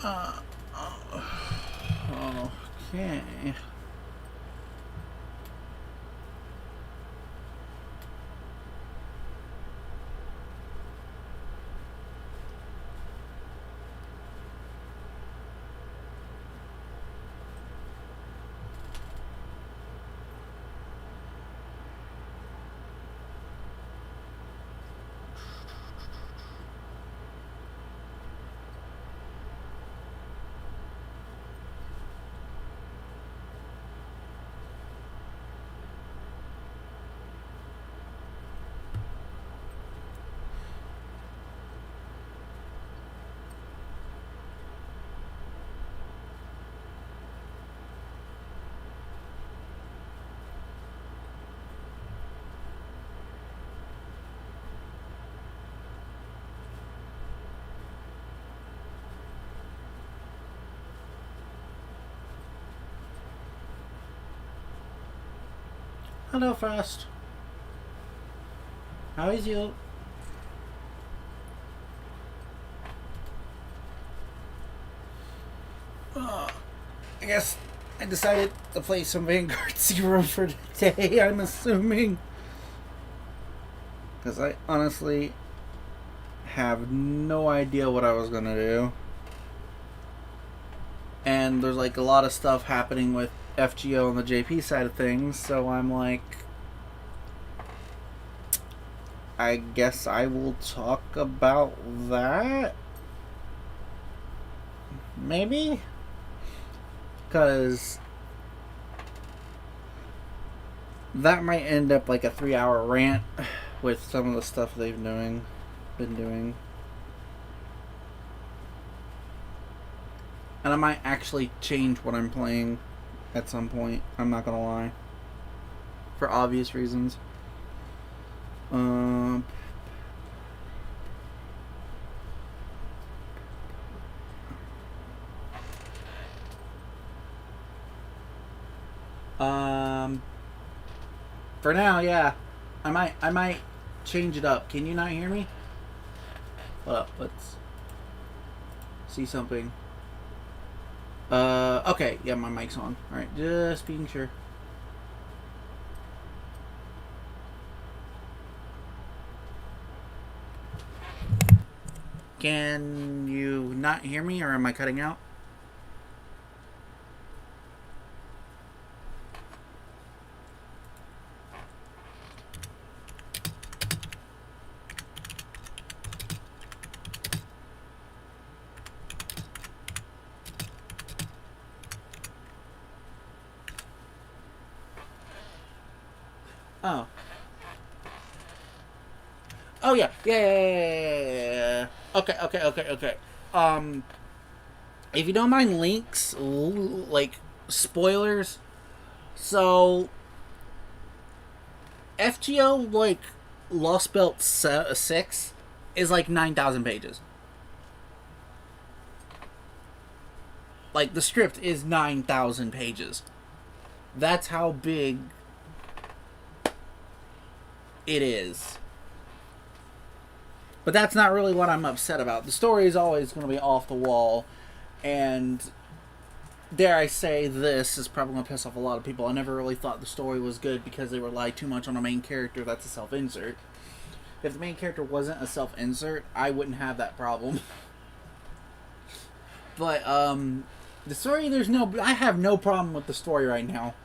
Uh, okay. Hello, Frost. How is you? I guess I decided to play some Vanguard Zero for today, I'm assuming. Because I honestly have no idea what I was going to do. And there's like a lot of stuff happening with FGO on the JP side of things, so I'm like, I guess I will talk about that? Maybe? Because that might end up like a 3-hour rant with some of the stuff they've been doing. And I might actually change what I'm playing at some point. I'm not gonna lie. For obvious reasons. For now, yeah. I might change it up. Can you not hear me? Well, let's see something. Okay, yeah, my mic's on. Alright, just being sure. Can you not hear me, or am I cutting out? Oh. Oh yeah. Yeah. Okay. If you don't mind links, like spoilers. So FGO like Lost Belt 6 is like 9,000 pages. Like the script is 9,000 pages. That's how big it is. But that's not really what I'm upset about. The story is always going to be off the wall, and dare I say, this is probably going to piss off a lot of people. I never really thought the story was good because they rely too much on a main character that's a self-insert. If the main character wasn't a self-insert, I wouldn't have that problem. But the story, I have no problem with the story right now.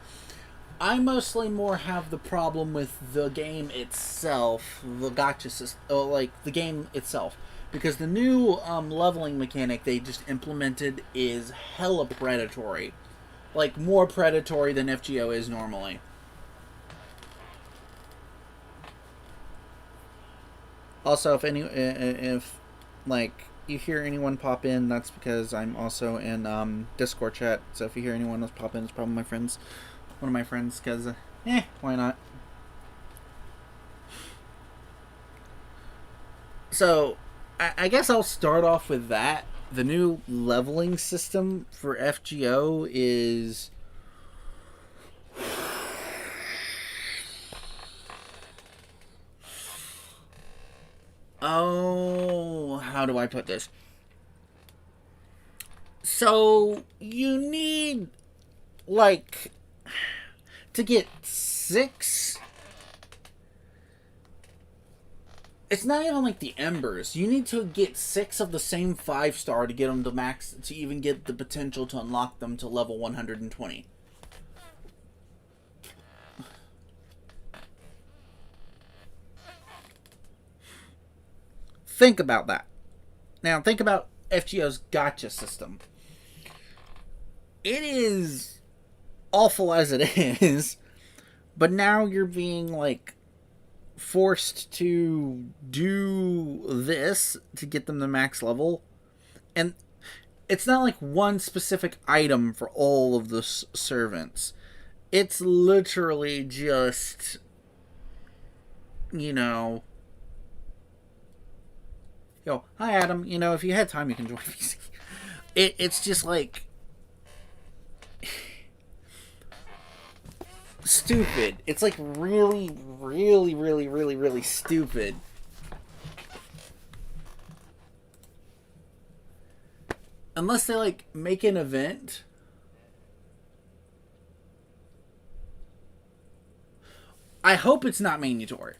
I mostly more have the problem with the game itself, the gacha system, like the game itself, because the new leveling mechanic they just implemented is hella predatory, like more predatory than FGO is normally. Also, if like you hear anyone pop in, that's because I'm also in Discord chat. So if you hear anyone else pop in, it's probably one of my friends, because why not? So I guess I'll start off with that. The new leveling system for FGO is how do I put this? So you need, like, to get 6. It's not even like the embers. You need to get 6 of the same 5-star to get them to max, to even get the potential to unlock them to level 120. Think about that. Now think about FGO's gotcha system. It is awful as it is, but now you're being, like, forced to do this to get them to max level. And it's not like one specific item for all of the servants. It's literally just, you know, yo, hi Adam, you know, if you had time you can join me. It's just like stupid. It's like really, really, really, really, really stupid. Unless they, like, make an event. I hope it's not mandatory.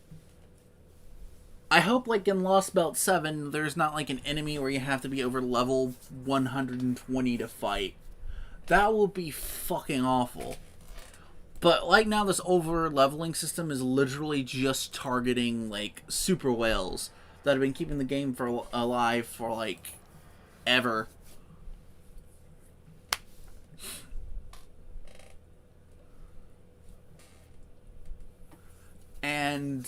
I hope, like, in Lost Belt 7, there's not, like, an enemy where you have to be over level 120 to fight. That will be fucking awful. But like now, this over-leveling system is literally just targeting, like, super whales that have been keeping the game alive for, like, ever. And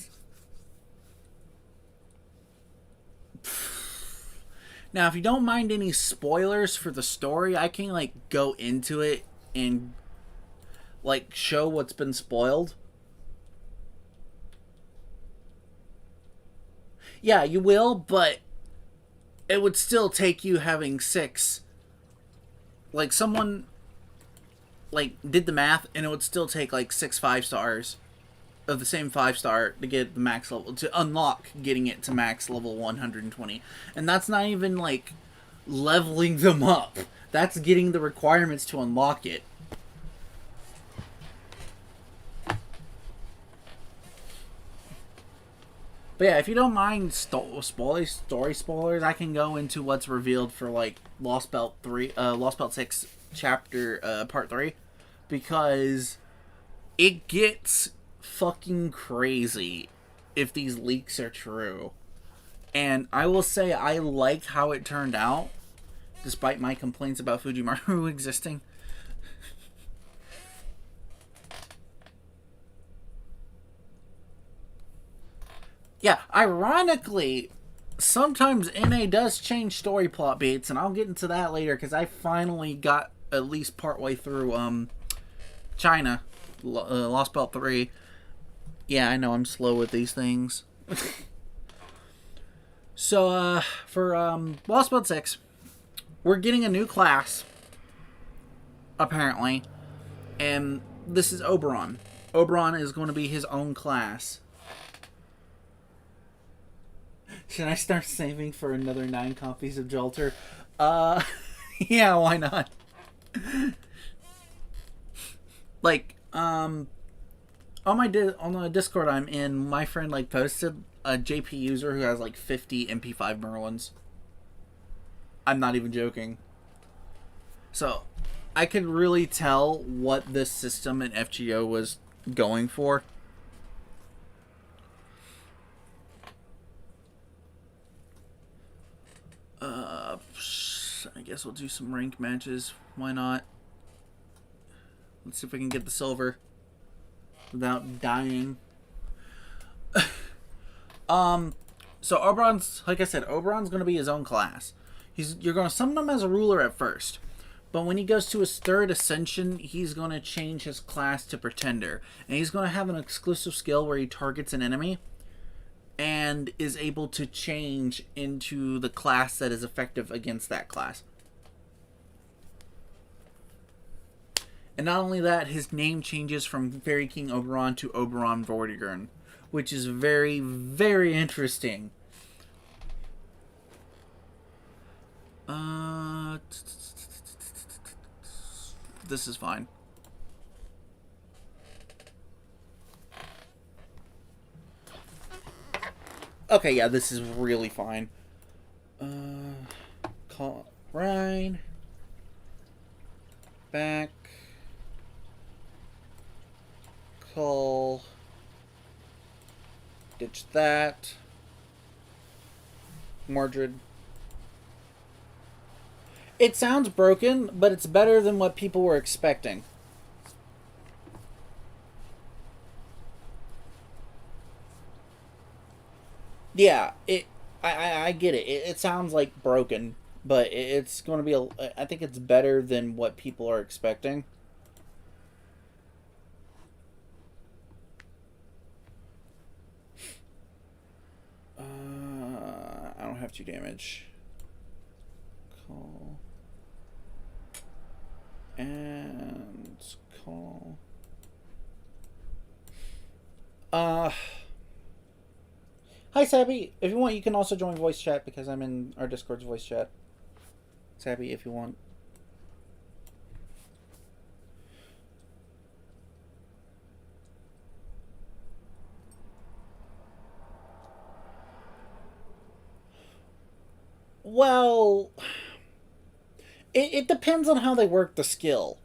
now, if you don't mind any spoilers for the story, I can, like, go into it and, like, show what's been spoiled. Yeah, you will, but it would still take you having 6. Like, someone, like, did the math, and it would still take, like, 6 5-stars of the same 5-star to get the max level, to unlock getting it to max level 120. And that's not even, like, leveling them up. That's getting the requirements to unlock it. But yeah, if you don't mind story spoilers, I can go into what's revealed for, like, Lost Belt 6 chapter part 3, because it gets fucking crazy if these leaks are true. And I will say I liked how it turned out, despite my complaints about Fujimaru existing. Yeah, ironically, sometimes NA does change story plot beats, and I'll get into that later, because I finally got at least partway through China, Lost Belt 3. Yeah, I know I'm slow with these things. So, for Lost Belt 6, we're getting a new class, apparently, and this is Oberon. Oberon is going to be his own class. Should I start saving for another 9 copies of Jolter? Yeah, why not? Like, on the Discord I'm in, my friend, like, posted a JP user who has, like, 50 MP5 Merlins. I'm not even joking. So, I could really tell what this system in FGO was going for. I guess we'll do some rank matches. Why not? Let's see if I can get the silver without dying. So Oberon's, like I said, Oberon's going to be his own class. You're going to summon him as a ruler at first, but when he goes to his 3rd ascension, he's going to change his class to Pretender, and he's going to have an exclusive skill where he targets an enemy and is able to change into the class that is effective against that class. And not only that, his name changes from Fairy King Oberon to Oberon Vortigern, which is very, very interesting. This is fine. Okay, yeah, this is really fine. Call Ryan. Back. Call. Ditch that. Mordred. It sounds broken, but it's better than what people were expecting. Yeah, I get it. It sounds like broken, but it's going to be I think it's better than what people are expecting. I don't have 2 damage. Call. And call. Hi, Sabby. If you want, you can also join voice chat because I'm in our Discord's voice chat. Sabby, if you want. Well, it depends on how they work the skill.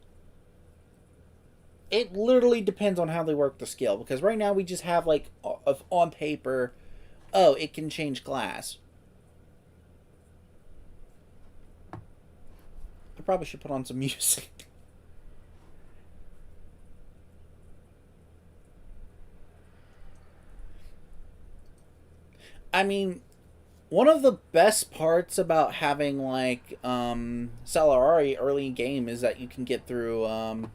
It literally depends on how they work the skill because right now we just have like on paper, oh, it can change glass. I probably should put on some music. I mean, one of the best parts about having like Salarari early in game is that you can get through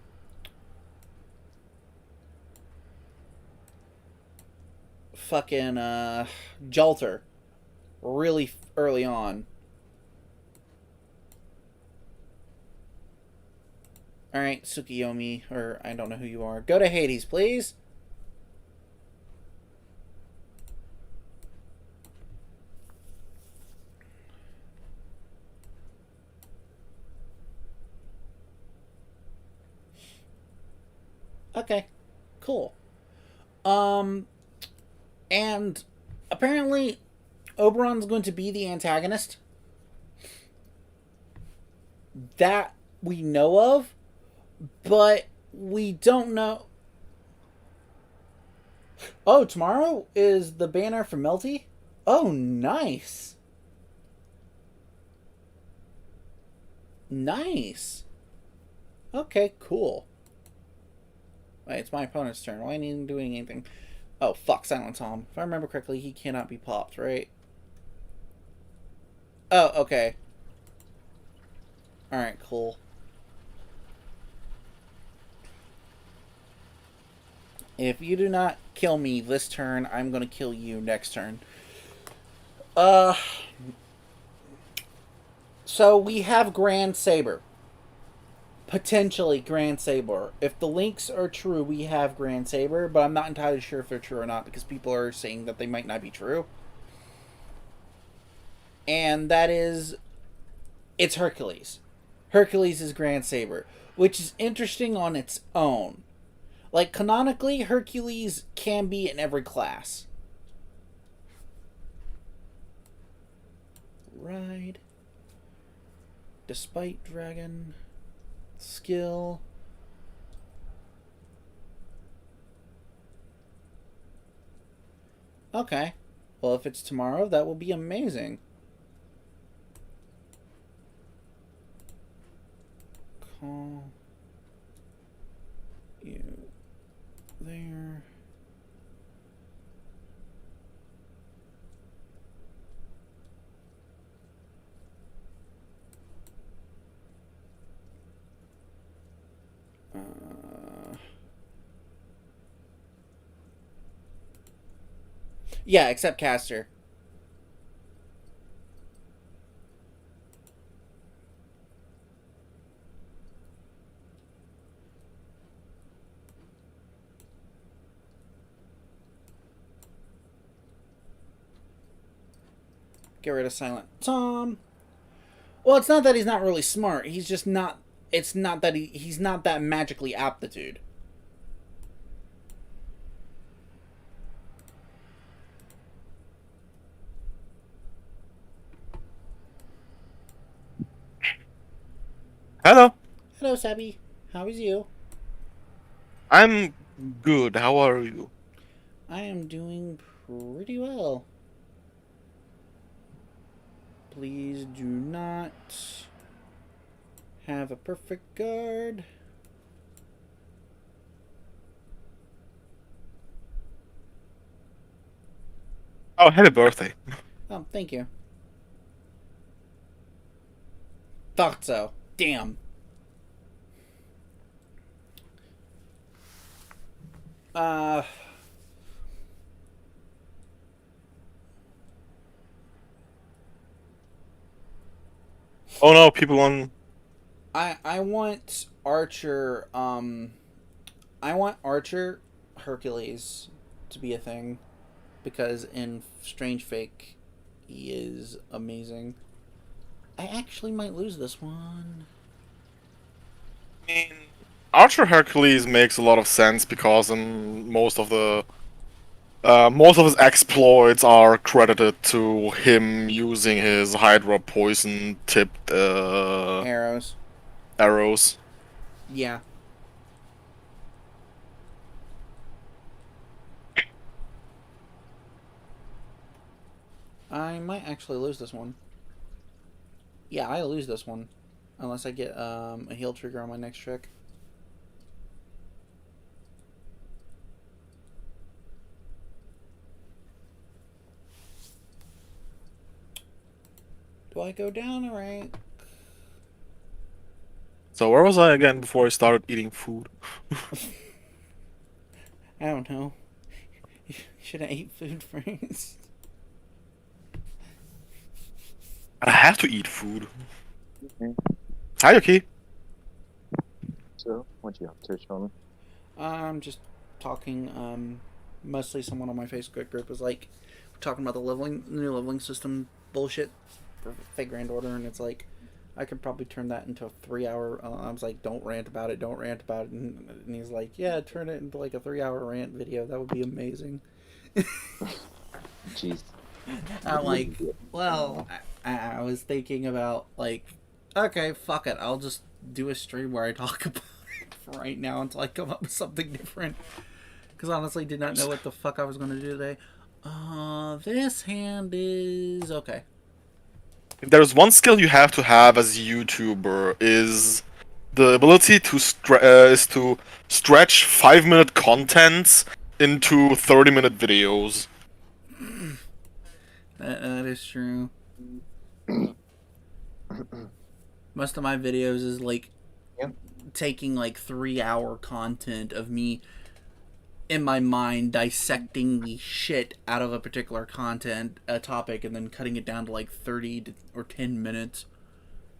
fucking Jolter really early on. Alright, Tsukiyomi, or I don't know who you are. Go to Hades, please. Okay, cool. And apparently Oberon's going to be the antagonist. That we know of, but we don't know. Oh, tomorrow is the banner for Melty? Oh, nice. Nice. Okay, cool. Wait, it's my opponent's turn. Why ain't even doing anything? Oh, fuck, Silent Tom. If I remember correctly, he cannot be popped, right? Oh, okay. Alright, cool. If you do not kill me this turn, I'm gonna kill you next turn. So we have Grand Saber. Potentially Grand Saber. If the links are true, we have Grand Saber, but I'm not entirely sure if they're true or not because people are saying that they might not be true. And that is, it's Hercules. Hercules is Grand Saber, which is interesting on its own. Like, canonically, Hercules can be in every class. Ride. Despite Dragon. Skill. Okay. Well, if it's tomorrow, that will be amazing. Call you there. Yeah, except caster. Get rid of Silent Tom. Well, it's not that he's not really smart. He's just not It's not that he's not that magically aptitude. Hello. Hello, Sabby. How is you? I'm good. How are you? I am doing pretty well. Please do not have a perfect guard. Oh, happy birthday. Oh, thank you. Thought so. Damn. Uh, Oh no, people on. I want Archer. I want Archer Hercules to be a thing because in Strange Fake, he is amazing. I actually might lose this one. I mean, Archer Hercules makes a lot of sense because in most of his exploits are credited to him using his Hydra poison tipped Arrows. arrows. Yeah. I might actually lose this one. Yeah, I lose this one. Unless I get a heal trigger on my next trick. Do I go down a rank? So where was I again before I started eating food? I don't know. Should I eat food first? I have to eat food. Mhm. Hi, Yuki. So, what you up to, Sean? I'm just talking. Mostly someone on my Facebook group was like talking about the new leveling system bullshit for Fate Grand Order, and it's like I could probably turn that into a 3 hour. I was like, don't rant about it, don't rant about it, and he's like, yeah, turn it into like a 3 hour rant video. That would be amazing. Jeez. I'm like, well, I was thinking about like, okay, fuck it, I'll just do a stream where I talk about it for right now until I come up with something different. Because honestly, did not know what the fuck I was going to do today. This hand is okay. If there's one skill you have to have as a YouTuber is the ability to stretch 5-minute contents into 30-minute videos. That is true. Most of my videos is like Yep. taking like 3 hour content of me in my mind dissecting the shit out of a particular a topic, and then cutting it down to like or 10 minutes.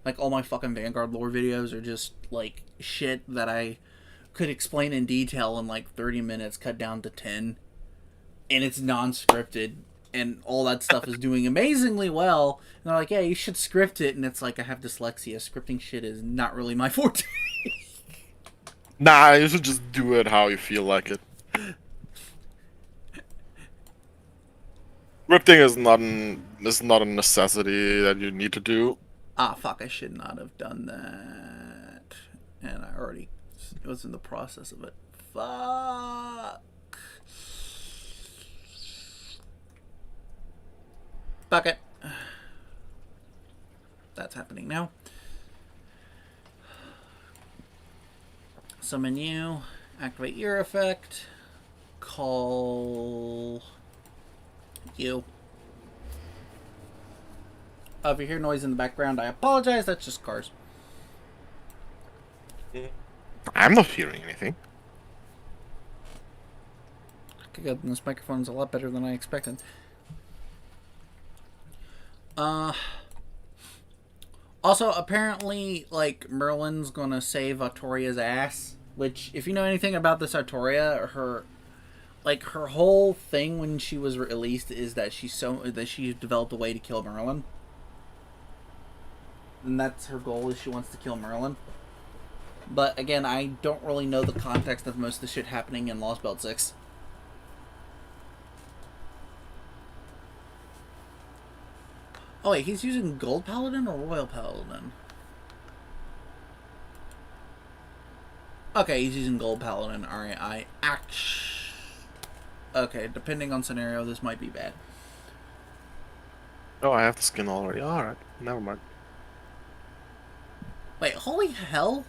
Like all my fucking Vanguard lore videos are just like shit that I could explain in detail in like 30 minutes, cut down to 10. And it's non-scripted. And all that stuff is doing amazingly well. And they're like, yeah, you should script it. And it's like, I have dyslexia. Scripting shit is not really my forte. Nah, you should just do it how you feel like it. Scripting is not a necessity that you need to do. Ah, fuck, I should not have done that. And I already was in the process of it. Fuck. Fuck it. That's happening now. Summon you. Activate your effect. Call you. If you hear noise in the background, I apologize. That's just cars. I'm not hearing anything. Okay, this microphone's a lot better than I expected. Also, apparently, like, Merlin's gonna save Artoria's ass. Which, if you know anything about this Artoria, her whole thing when she was released is that she developed a way to kill Merlin. And that's her goal, is she wants to kill Merlin. But again, I don't really know the context of most of the shit happening in Lost Belt 6. Oh wait, he's using Gold Paladin or Royal Paladin? Okay, he's using Gold Paladin. Alright, okay, depending on scenario, this might be bad. Oh, I have the skin already. Alright, never mind. Wait, holy hell?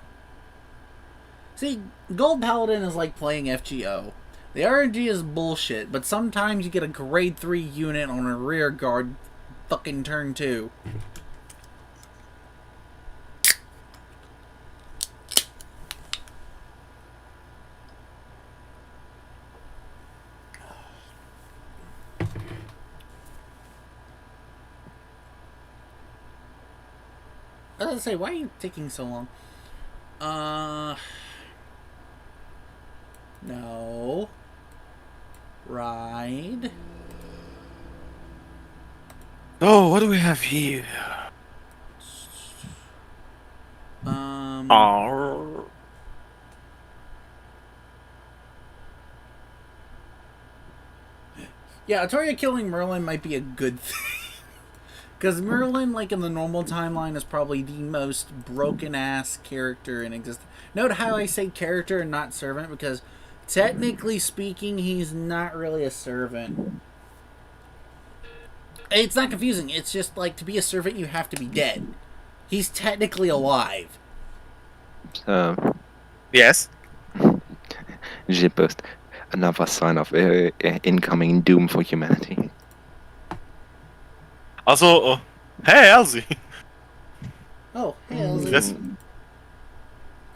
See, Gold Paladin is like playing FGO. The RNG is bullshit, but sometimes you get a grade 3 unit on a rear guard fucking turn 2. I was gonna say, why are you taking so long? No. Ride. Oh, what do we have here? Arr. Yeah, Atoria killing Merlin might be a good thing. Because Merlin, like in the normal timeline, is probably the most broken-ass character in existence. Note how I say character and not servant, because technically speaking, he's not really a servant. It's not confusing. It's just like, to be a servant, you have to be dead. He's technically alive. Yes. Shitpost. Another sign of incoming doom for humanity. Also, hey, Elsie. Oh, hey, Elsie. Yes.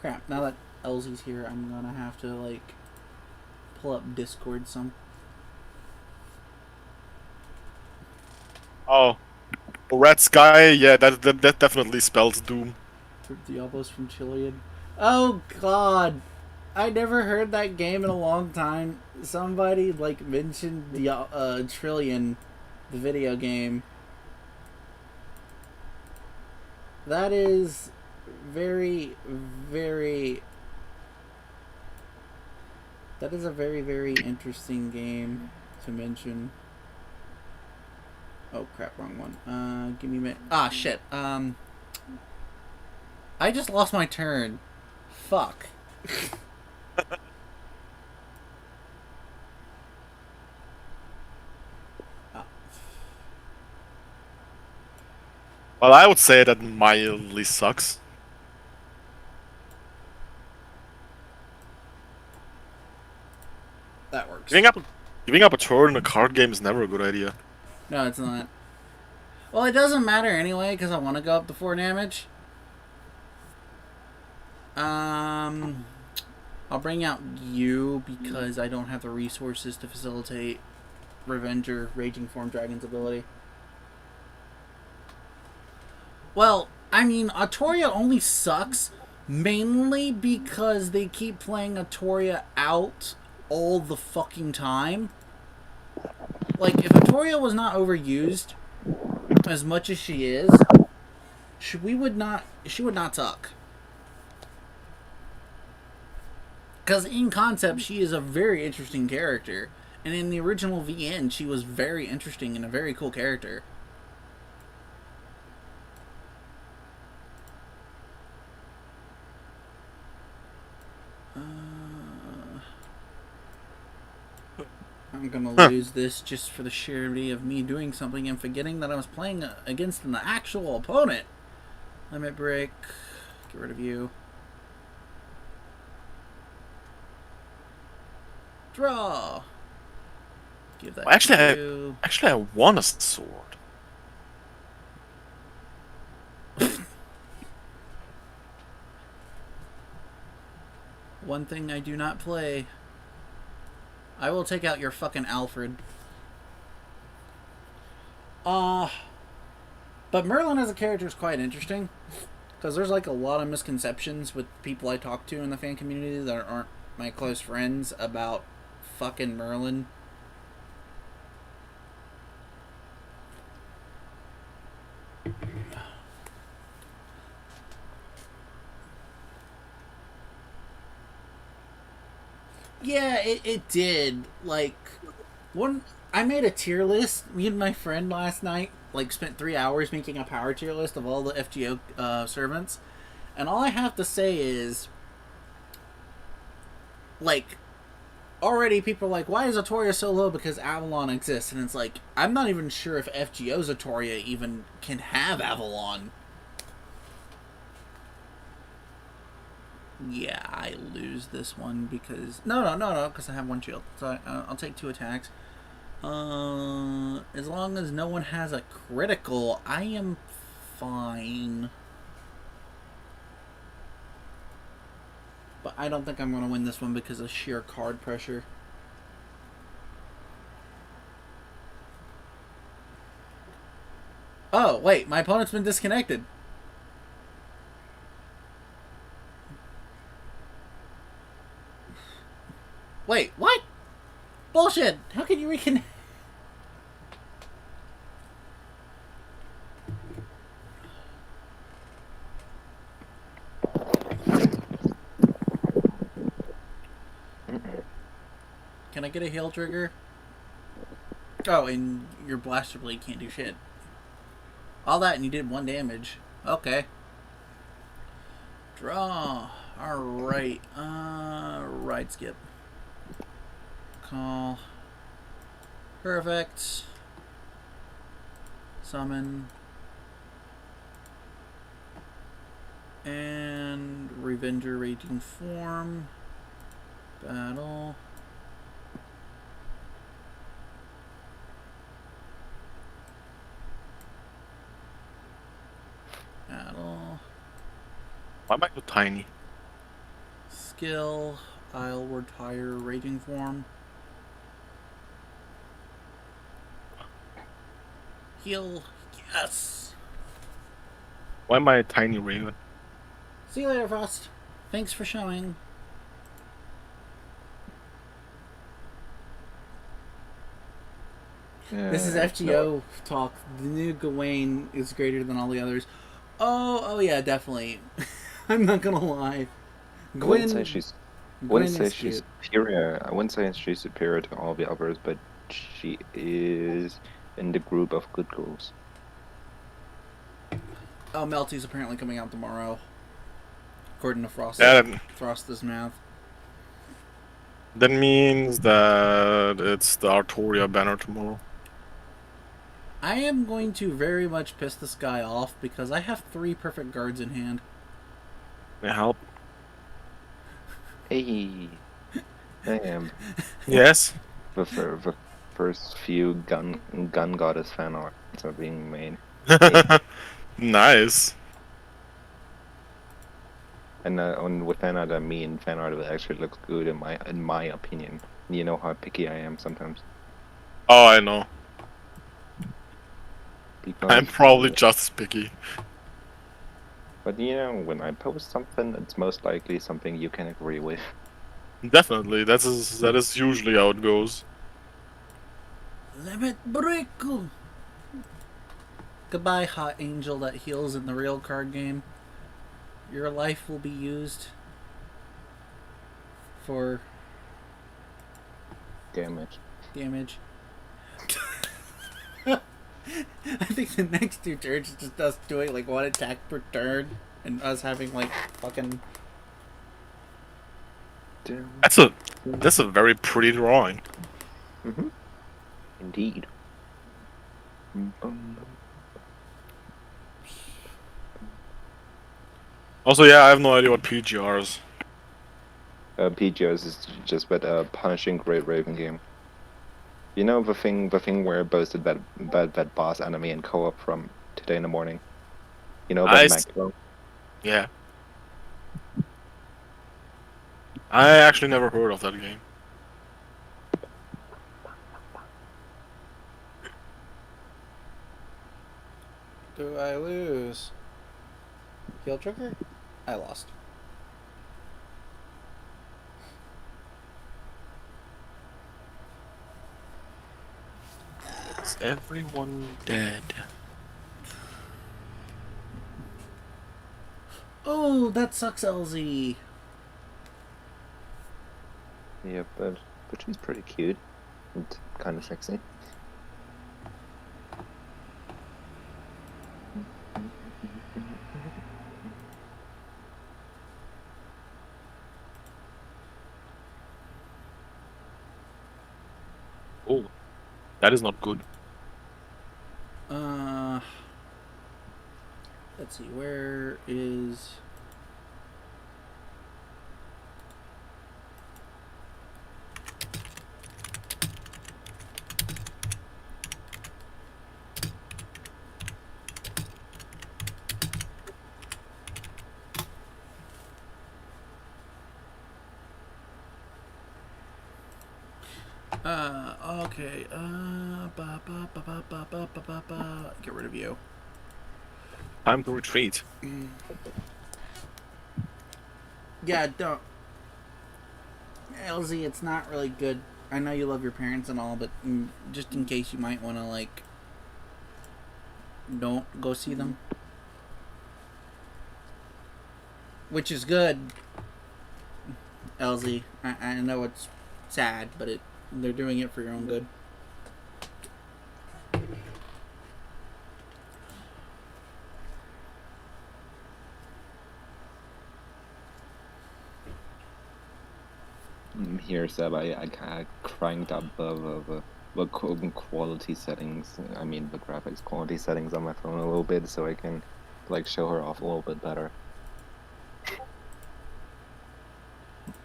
Crap, now that Elsie's here, I'm gonna have to, like, pull up Discord some. Oh. Red Sky, yeah, that definitely spells doom. Diablos from Chilean. Oh, God. I never heard that game in a long time. Somebody, like, mentioned Trillion, the video game. That is very, very... That is a very, very interesting game to mention. Oh, crap, wrong one. Give me a minute. Ah, shit. I just lost my turn. Fuck. Well, I would say that mildly sucks. That works. Giving up a turn in a card game is never a good idea. No, it's not. Well, it doesn't matter anyway, because I want to go up to 4 damage. I'll bring out you, because I don't have the resources to facilitate Revenger, Raging Form Dragon's ability. Well, I mean, Atoria only sucks mainly because they keep playing Atoria out all the fucking time. Like, if Atoria was not overused as much as she is, she would not suck. Because in concept, she is a very interesting character. And in the original VN, she was very interesting and a very cool character. I'm gonna lose this just for the surety of me doing something and forgetting that I was playing against an actual opponent. Limit break. Get rid of you. Draw. Give that Actually, to you. I want a sword. One thing I do not play. I will take out your fucking Alfred. But Merlin as a character is quite interesting. Because there's like a lot of misconceptions with people I talk to in the fan community that aren't my close friends about fucking Merlin. Yeah, it did. Like, one, I made a tier list. Me and my friend last night, like, spent 3 hours making a power tier list of all the FGO servants. And all I have to say is, like, already people are like, why is Atoria so low? Because Avalon exists. And it's like, I'm not even sure if FGO's Atoria even can have Avalon. Yeah, I lose this one because... No, because I have one shield. So I'll take 2 attacks. As long as no one has a critical, I am fine. But I don't think I'm going to win this one because of sheer card pressure. Oh, wait, my opponent's been disconnected. Wait, what? Bullshit! How can you reconnect? Can I get a heal trigger? Oh, and your blaster blade can't do shit. All that and you did 1 damage. Okay. Draw. Alright. Right skip. Call. Perfect. Summon. And Revenger Raging Form. Battle. Battle. Why am I so tiny? Skill. I'll retire Raging Form. Heal. Yes. Why am I a tiny raven? See you later, Frost. Thanks for showing. This is FGO talk. The new Gawain is greater than all the others. Oh yeah, definitely. I'm not gonna lie. I wouldn't say she's cute. superior. I wouldn't say she's superior to all the others, but she is in the group of good girls. Oh, Melty's apparently coming out tomorrow, according to Frost. Yeah, Frost's math. that means that it's the Artoria banner tomorrow. I am going to very much piss this guy off because I have 3 perfect guards in hand. May I help? Hey, damn. Yes. The first few gun goddess fan arts are being made. Nice. And with fan art, I mean fan art that actually looks good in my opinion. You know how picky I am sometimes. Oh, I know. Because, I'm probably just as picky. But you know, when I post something, it's most likely something you can agree with. Definitely, that is usually how it goes. Limit break. Goodbye, hot angel that heals in the real card game. Your life will be used for Damage. I think the next 2 turns is just us doing like 1 attack per turn and us having like fucking... Damn. That's a very pretty drawing. Indeed. Also, yeah, I have no idea what PGRs. PGOs is just but a punishing Great Raven game. You know the thing where I boasted that boss enemy in co-op from today in the morning. You know that Maxwell. Yeah. I actually never heard of that game. Do I lose? Heal trigger? I lost. Is everyone dead? Oh, that sucks, LZ. Yeah, but she's pretty cute and kind of sexy. Oh, that is not good. Let's see, where is... okay, get rid of you. Time to retreat. Yeah, don't... LZ, it's not really good. I know you love your parents and all, but just in case you might want to, like... Don't go see them. Which is good, LZ. I know it's sad, but they're doing it for your own good. Here, Seb, I kind of cranked up the quality settings. I mean, the graphics quality settings on my phone a little bit, so I can like show her off a little bit better.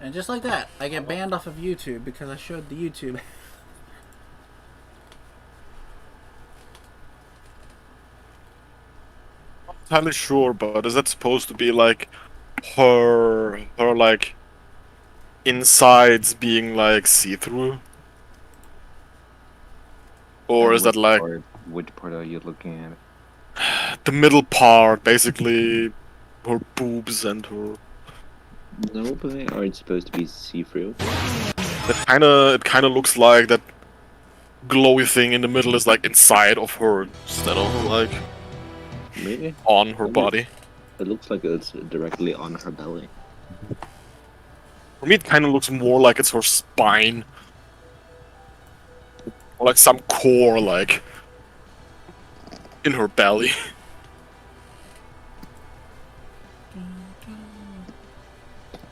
And just like that, I get banned off of YouTube because I showed the YouTube. Not entirely sure, but is that supposed to be like her like insides being like see-through? Or And is that like which part are you looking at? the middle part, basically her boobs and her... No, but they aren't supposed to be see-through. It kinda looks like that glowy thing in the middle is like inside of her instead of like Really? on her body. It looks like it's directly on her belly. For me, it kind of looks more like it's her spine, or like some core, like in her belly.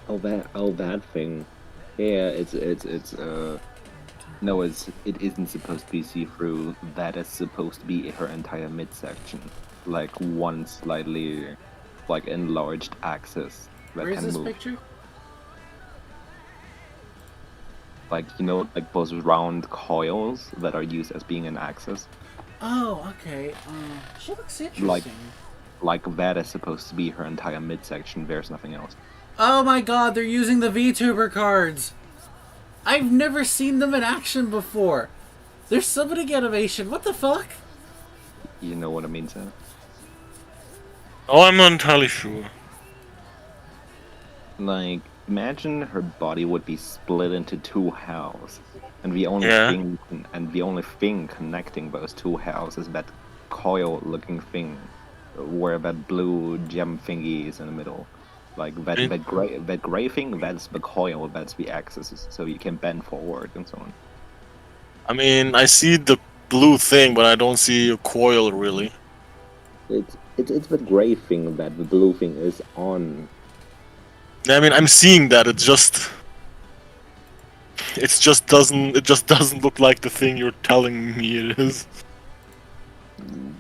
Oh, that thing. Yeah, no, it isn't supposed to be see-through. That is supposed to be her entire midsection, like one slightly, like enlarged axis that Where is can this move. picture? Like, you know, like those round coils that are used as being an axis. Oh, okay. She looks interesting. Like that is supposed to be her entire midsection. There's nothing else. Oh my god, they're using the VTuber cards! I've never seen them in action before! There's summoning animation, what the fuck? You know what I mean, Sam? Oh, I'm not entirely sure. Like, imagine her body would be split into two halves, and the only thing connecting those two halves is that coil-looking thing, where that blue gem thingy is in the middle. Like that gray thing, that's the coil, that's the axis, so you can bend forward and so on. I mean, I see the blue thing, but I don't see a coil really. It's the gray thing that the blue thing is on. I mean, I'm seeing that. It just doesn't look like the thing you're telling me it is.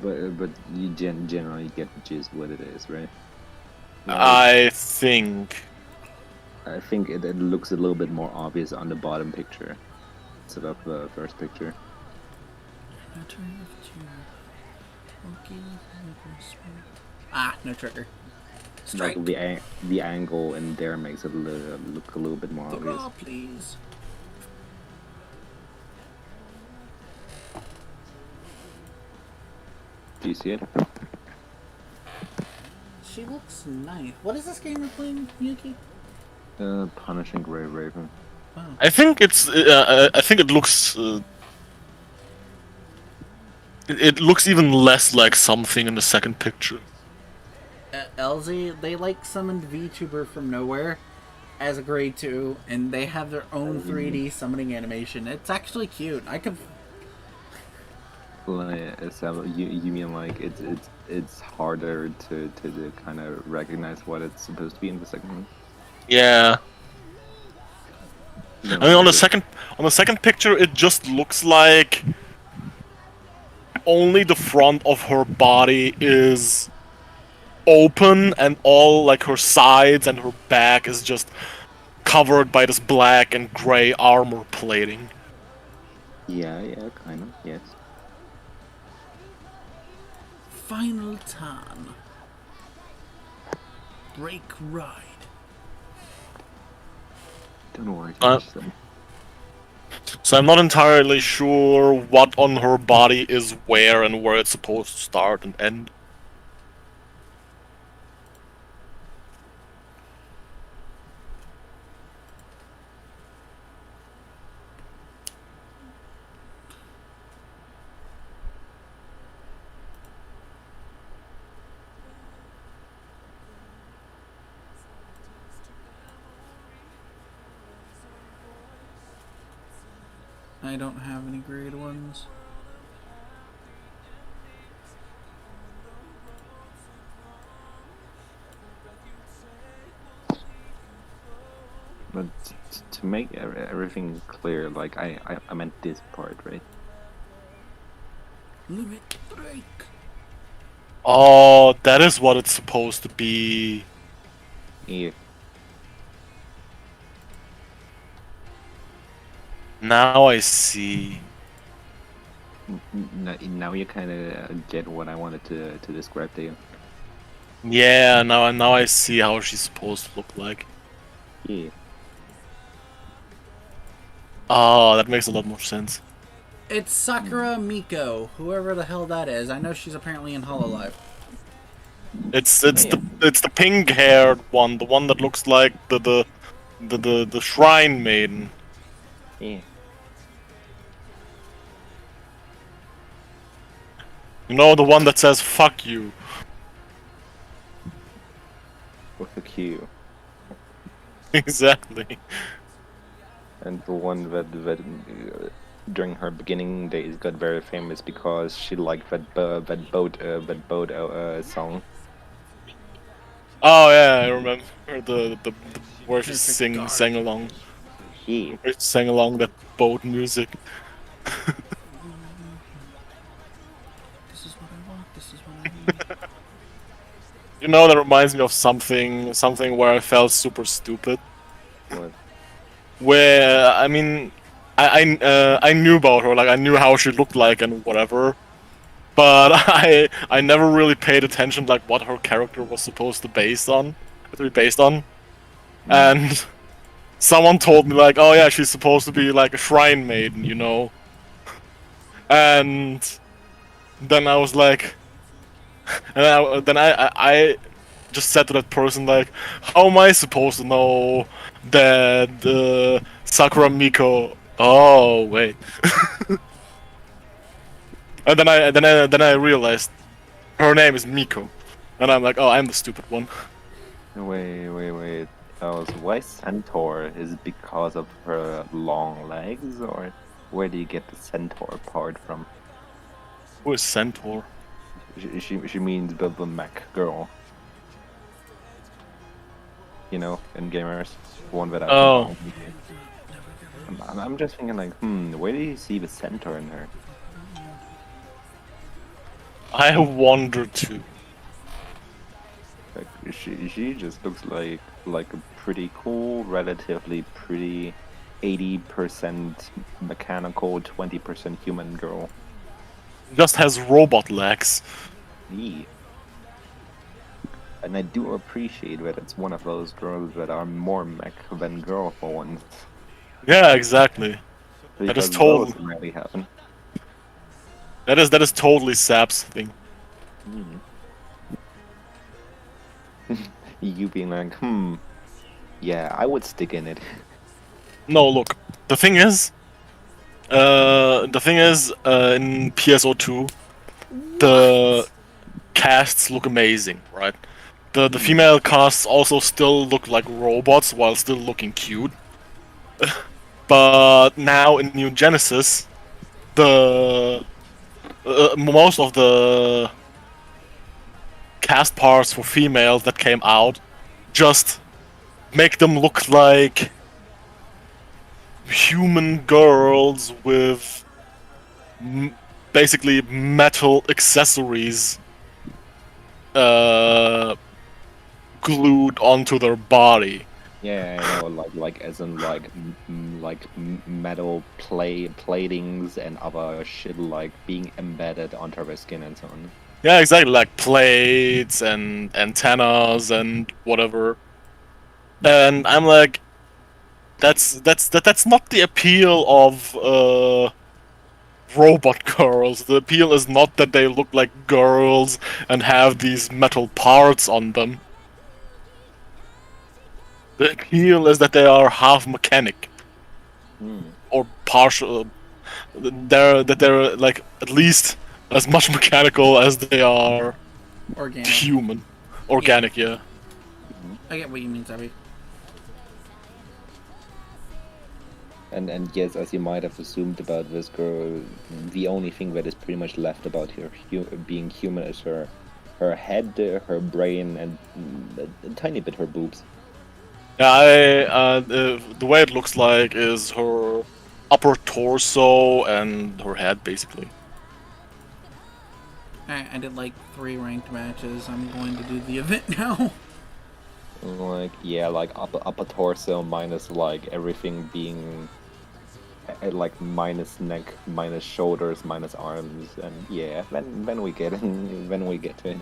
But you generally get the gist what it is, right? Like, I think it looks a little bit more obvious on the bottom picture instead of the first picture. Ah, no trigger. Strike. Like the angle in there makes it look a little bit more obvious. Draw, please. Do you see it? She looks nice. What is this game you're playing, Yuki? Punishing Grey Raven. Oh. I think it's. I think it looks. It looks even less like something in the second picture. LZ, they like summoned VTuber from nowhere, as a grade 2, and they have their own 3D summoning animation. It's actually cute. I could. Like, so you mean like it's harder to kind of recognize what it's supposed to be in the second one? Yeah. No, I mean, on the second picture, it just looks like only the front of her body is open, and all like her sides and her back is just covered by this black and gray armor plating. yeah, kind of, yes. Final turn. Break ride. Don't worry. So I'm not entirely sure what on her body is where and where it's supposed to start and end. I don't have any grade 1s. But to make everything clear, like I meant this part, right? Limit break. Oh, that is what it's supposed to be. Yeah. Now I see. Now you kind of get what I wanted to describe to you. Yeah, now I see how she's supposed to look like. Yeah. Oh, that makes a lot more sense. It's Sakura Miko, whoever the hell that is. I know she's apparently in Hololive. It's the pink-haired one, the one that looks like the shrine maiden. Yeah. You know, the one that says "fuck you." With the Q. Exactly. And the one that during her beginning days got very famous because she liked that boat song. Oh yeah, I remember the where she Perfect sang along. Yeah. Where she sang along that boat music. This is what I want. This is what I need. You know, that reminds me of something where I felt super stupid. What? Where I mean, I knew about her, like I knew how she looked like and whatever, but I never really paid attention like what her character was supposed to be based on, and someone told me like, oh yeah, she's supposed to be like a shrine maiden, you know, and then I was like, and I just said to that person like, how am I supposed to know that Sakura Miko? Oh wait. And then I realized her name is Miko, and I'm like, oh, I'm the stupid one. Wait. Why centaur? Is it because of her long legs, or where do you get the centaur part from? Who is Centaur? She means the mech girl. You know, in gamers, one that I. Oh. I'm just thinking like, where do you see the centaur in her? I wonder too. Like she just looks like a pretty cool, relatively pretty, 80% mechanical, 20% human girl. Just has robot legs. Yeah. And I do appreciate that it's one of those girls that are more mech than girl for once. Yeah, exactly. That is Because totally. those rarely happen. That is totally Sap's thing. You being like, yeah, I would stick in it. No, look. The thing is, in PSO2, the casts look amazing, right? The female casts also still look like robots while still looking cute. But now in New Genesis, the most of the cast parts for females that came out just make them look like human girls with basically metal accessories glued onto their body. Yeah, I know, like as in metal platings and other shit like being embedded onto their skin and so on. Yeah, exactly, like plates and antennas and whatever. And I'm like, that's not the appeal of robot girls. The appeal is not that they look like girls and have these metal parts on them. The appeal is that they are half mechanic or partial. They're like at least as much mechanical as they are Organic. human. Organic, yeah. I get what you mean, Zabby. And yes, as you might have assumed about this girl, the only thing that is pretty much left about her being human is her head, her brain, and a tiny bit her boobs. Yeah, the way it looks like is her upper torso and her head, basically. I did like 3 ranked matches. I'm going to do the event now. Like, yeah, like upper torso minus like everything being like minus neck, minus shoulders, minus arms, and yeah, then we get to it.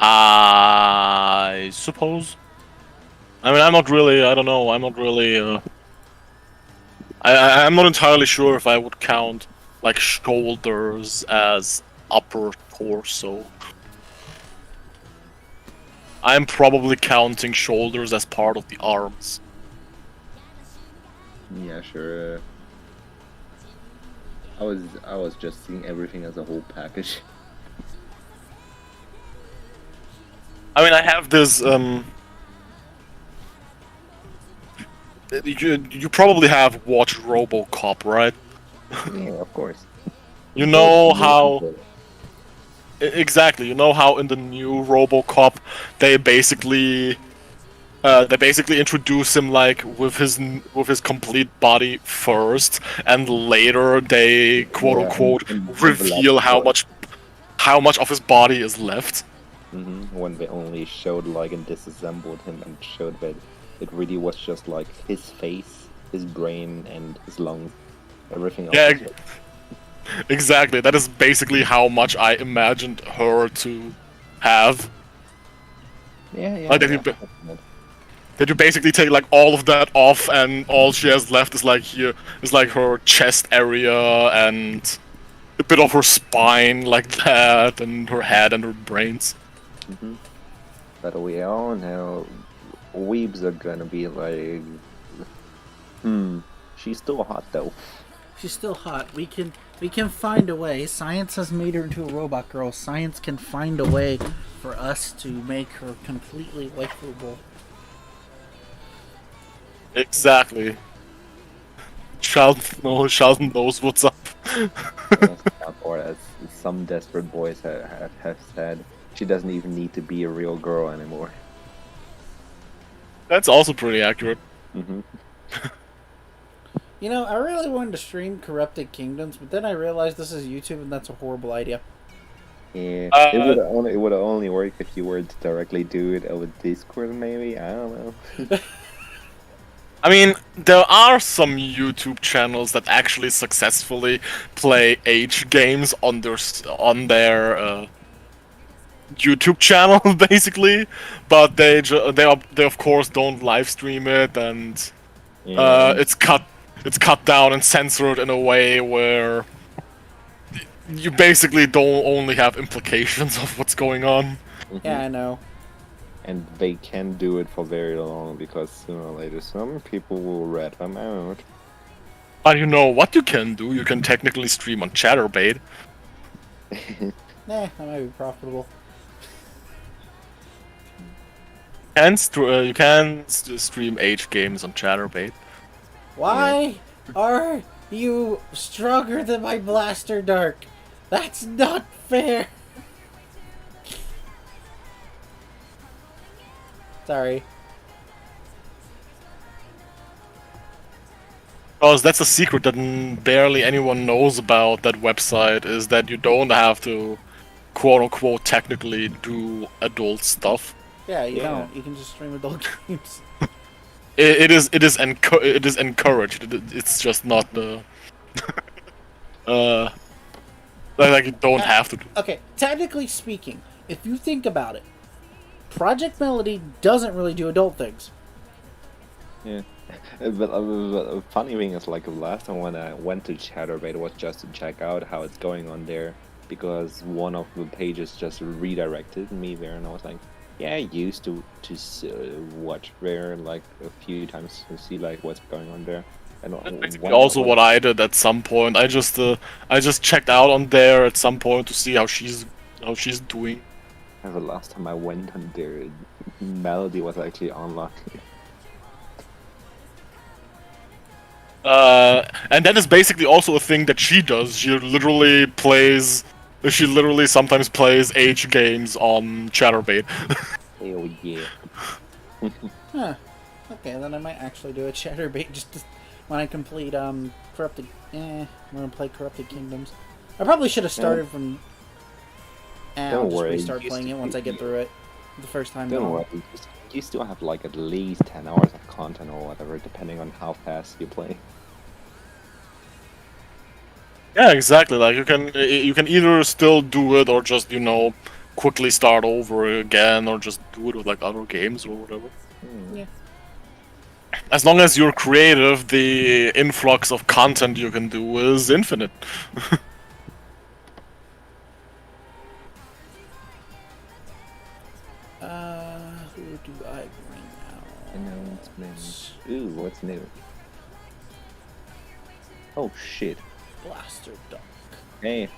I suppose. I mean, I'm not really. I don't know. I'm not really. I'm not entirely sure if I would count like shoulders as upper torso. I'm probably counting shoulders as part of the arms. Yeah, sure. I was just seeing everything as a whole package. I mean, I have this. You probably have watched RoboCop, right? Yeah, of course. You know how. Exactly. You know how in the new RoboCop they basically introduce him like with his complete body first, and later they quote unquote reveal how much of his body is left. When they only showed like and disassembled him and showed that it really was just like his face, his brain, and his lungs. Everything else. Yeah, exactly. That is basically how much I imagined her to have. Yeah. Like that you basically take like all of that off, and all she has left is like her chest area and a bit of her spine, like that, and her head and her brains. But we all know weebs are gonna be like, she's still hot though. She's still hot. We can find a way. Science has made her into a robot girl. Science can find a way for us to make her completely wifeable. Exactly. Sheldon knows what's up. Or as some desperate boys have said, she doesn't even need to be a real girl anymore. That's also pretty accurate. You know, I really wanted to stream Corrupted Kingdoms, but then I realized this is YouTube, and that's a horrible idea. Yeah, it would only work if you were to directly do it over Discord, maybe. I don't know. I mean, there are some YouTube channels that actually successfully play age games on their YouTube channel, basically, but they of course don't live stream it, and it's cut down and censored in a way where you basically don't only have implications of what's going on. Yeah, I know. And they can do it for very long, because sooner or later some people will rat them out. But you know what you can do? You can technically stream on Chatterbait. that might be profitable. You can stream H games on Chatterbait. Why are you stronger than my Blaster Dark? That's not fair! Sorry. Because that's a secret that barely anyone knows about that website, is that you don't have to, quote-unquote, technically do adult stuff. Yeah, you don't. You can just stream adult games. It is encouraged. It's just not the like you don't have to do. Okay, technically speaking, if you think about it, Project Melody doesn't really do adult things. Yeah. But funny thing is, like, last time when I went to Chatterbait was just to check out how it's going on there, because one of the pages just redirected me there, and I was like, yeah, I used to watch there like a few times to see like what's going on there. And also what I did at some point. I just checked out on there at some point to see how she's doing. The last time I went on there, Melody was actually online. And that is basically also a thing that she does. She literally sometimes plays H games on Chatterbait. Hell yeah. Huh. Okay, then I might actually do a Chatterbait just to, when I complete Corrupted. When I play Corrupted Kingdoms. I probably should have started from. Don't I'll just worry. restart playing it once I get through it the first time. Don't worry. You still have like at least 10 hours of content or whatever, depending on how fast you play. Yeah, exactly. Like you can either still do it or just quickly start over again, or just do it with like other games or whatever. Yeah. As long as you're creative, the influx of content you can do is infinite. Who do I bring out? Announcements. Ooh, what's new? Oh shit. Blaster Duck. Hey.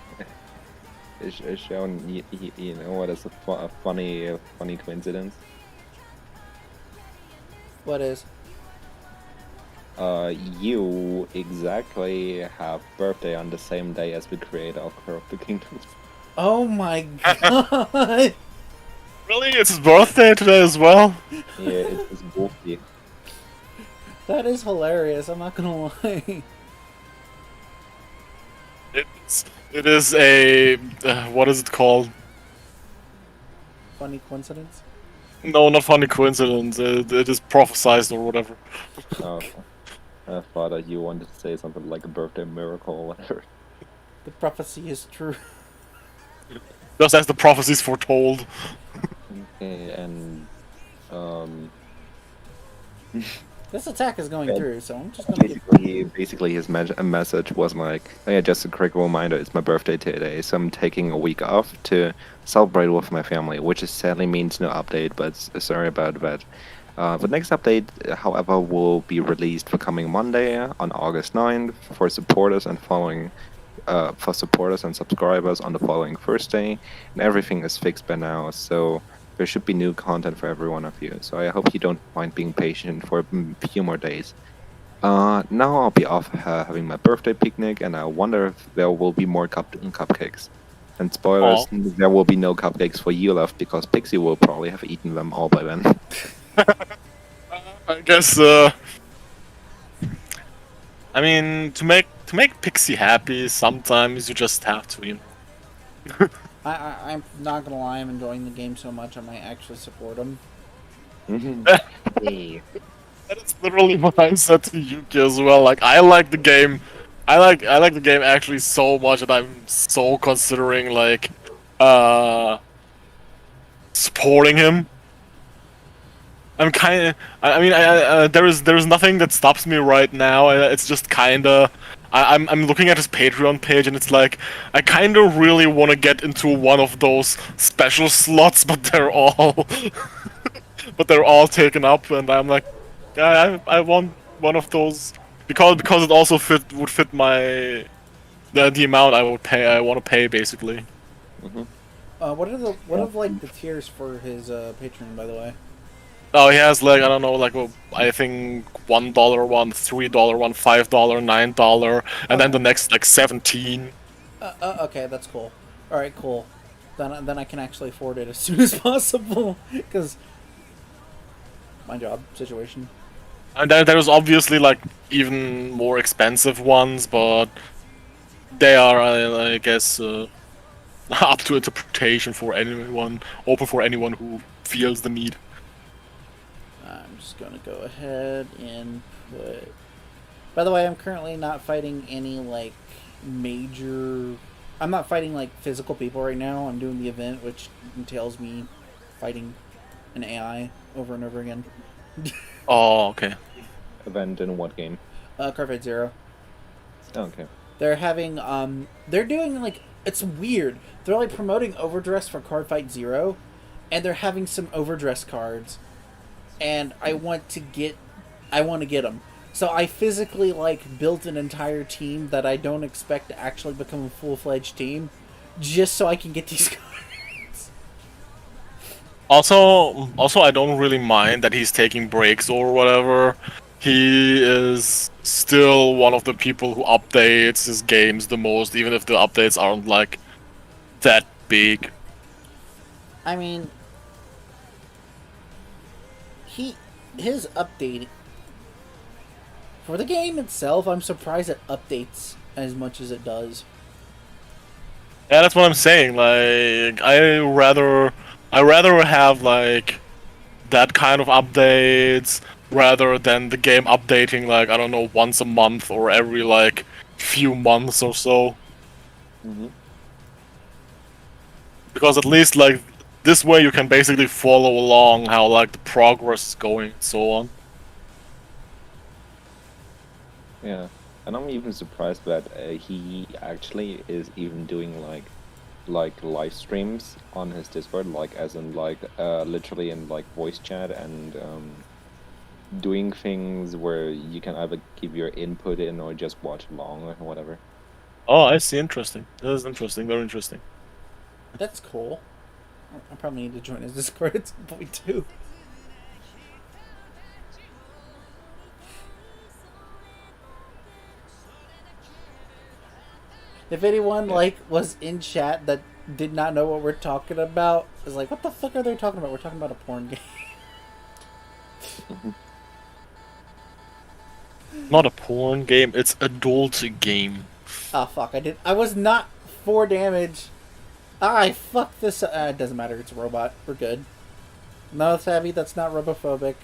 It's shown, you know what is a funny coincidence? What is? You exactly have birthday on the same day as the creator of Corrupted Kingdoms. Oh my god! Really? It's his birthday today as well? Yeah, it's his birthday. That is hilarious, I'm not gonna lie. It is a what is it called? Funny coincidence? No, not funny coincidence. It is prophesized or whatever. Oh, I thought that you wanted to say something like a birthday miracle or whatever. The prophecy is true. Just as the prophecies foretold. Okay, and This attack is going through, so I'm just gonna get... basically his message was like, oh yeah, just a quick reminder, it's my birthday today, so I'm taking a week off to celebrate with my family, which sadly means no update, but sorry about that. The next update, however, will be released the coming Monday on August 9th for supporters and subscribers on the following Thursday, and everything is fixed by now, so there should be new content for every one of you, so I hope you don't mind being patient for a few more days. Now I'll be off having my birthday picnic, and I wonder if there will be more cupcakes. And spoilers, there will be no cupcakes for you left, because Pixie will probably have eaten them all by then. I guess, I mean, to make Pixie happy, sometimes you just have to, I'm not gonna lie, I'm enjoying the game so much I might actually support him. Hey. That is literally what I said to Yuki as well. Like, I like the game. I like the game actually so much that I'm so considering like supporting him. I'm kind of. I mean, there is nothing that stops me right now. It's just kind of. I'm looking at his Patreon page, and it's like I kind of really want to get into one of those special slots, but they're all taken up, and I'm like, yeah, I want one of those because it also would fit my the amount I would pay. I want to pay basically. What are like the tiers for his Patreon, by the way? Oh, he has like I don't know, like I think $1 one, $3 one, $5, $9, and then Okay. the next like 17. Okay, that's cool. All right, cool. Then I can actually afford it as soon as possible because my job situation. And then there's obviously like even more expensive ones, but they are, I guess, up to interpretation for anyone, open for anyone who feels the need. I'm just gonna go ahead and put. By the way, I'm currently not fighting any like major. I'm not fighting like physical people right now. I'm doing the event, which entails me fighting an AI over and over again. Oh, okay. Event in what game? Cardfight Zero. Oh, okay. They're having they're doing like it's weird. They're like promoting overdress for Cardfight Zero, and they're having some overdress cards, and I want to get them. So I physically like built an entire team that I don't expect to actually become a full-fledged team, just so I can get these cards. Also, I don't really mind that he's taking breaks or whatever. He is still one of the people who updates his games the most, even if the updates aren't like that big. I mean, his update for the game itself, I'm surprised it updates as much as it does. Yeah, that's what I'm saying. Like, I rather have like that kind of updates rather than the game updating like I don't know once a month or every like few months or so. Mm-hmm. Because at least like this way you can basically follow along how like the progress is going and so on. Yeah, and I'm even surprised that he actually is even doing like live streams on his Discord, like as in like literally in like voice chat and doing things where you can either give your input in or just watch along or whatever. Oh, I see. Interesting. That is interesting. Very interesting. That's cool. I probably need to join his Discord at some point too. If anyone like was in chat that did not know what we're talking about, is like, what the fuck are they talking about? We're talking about a porn game. Not a porn game. It's adult game. Oh fuck! I was not 4 damage. I fuck this. It doesn't matter. It's a robot. We're good. No, Savvy. That's not robophobic.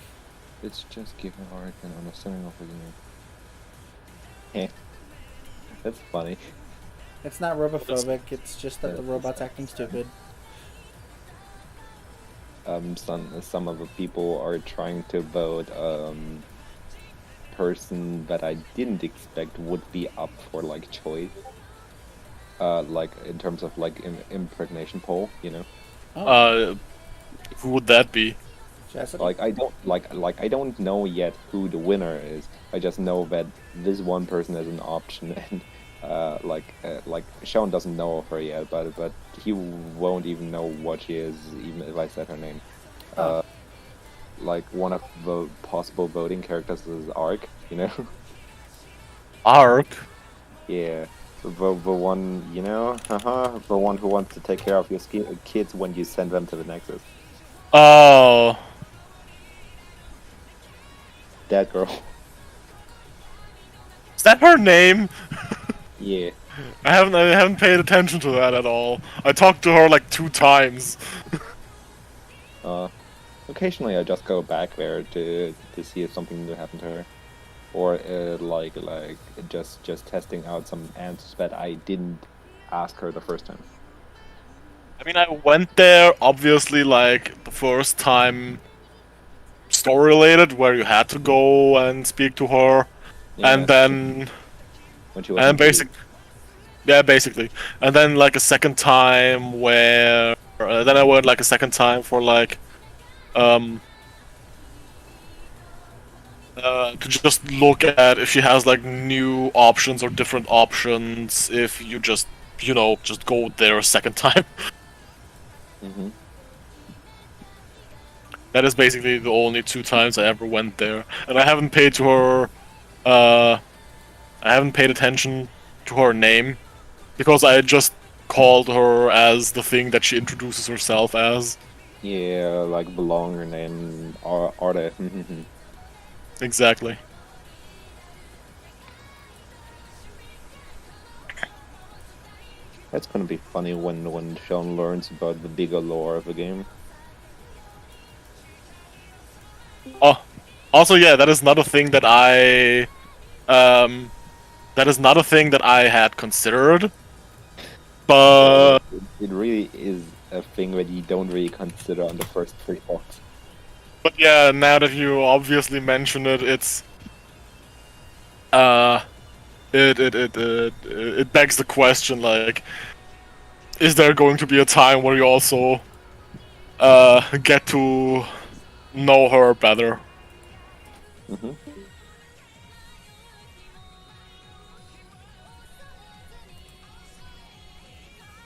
It's just giving art and understanding of the game. That's funny. It's not robophobic. It's just that the robot's acting stupid. Some of the people are trying to vote person that I didn't expect would be up for like choice. Like in terms of like impregnation poll, you know. Oh, Who would that be? Jessica? Like I don't know yet who the winner is. I just know that this one person is an option, and like Sean doesn't know of her yet, but he won't even know what she is, even if I said her name. Oh. Like one of the possible voting characters is Ark, you know. Ark. Yeah, the one, you know, the one who wants to take care of your kids when you send them to the Nexus. Oh. That girl. Is that her name? Yeah. I haven't paid attention to that at all. I talked to her like 2 times. Occasionally I just go back there to see if something new happened to her, or like just testing out some answers that I didn't ask her the first time. I mean, I went there obviously like the first time story related where you had to go and speak to her, Yeah, and then when she was and basically, and then like a second time where then I went like a second time for like to just look at if she has like new options or different options if you just just go there a second time. Mm-hmm. That is basically the only 2 times I ever went there, and I haven't paid to her. I haven't paid attention to her name because I just called her as the thing that she introduces herself as. Yeah, like belong and then are they? Exactly. That's gonna be funny when Sean learns about the bigger lore of the game. Oh, also, yeah, that is not a thing that um, that is not a thing that I had considered. Yeah, But it really is a thing that you don't really consider on the first 3 thoughts. yeah, now that you obviously mention it, it's uh, it begs the question, like, is there going to be a time where you also get to know her better? Mm-hmm.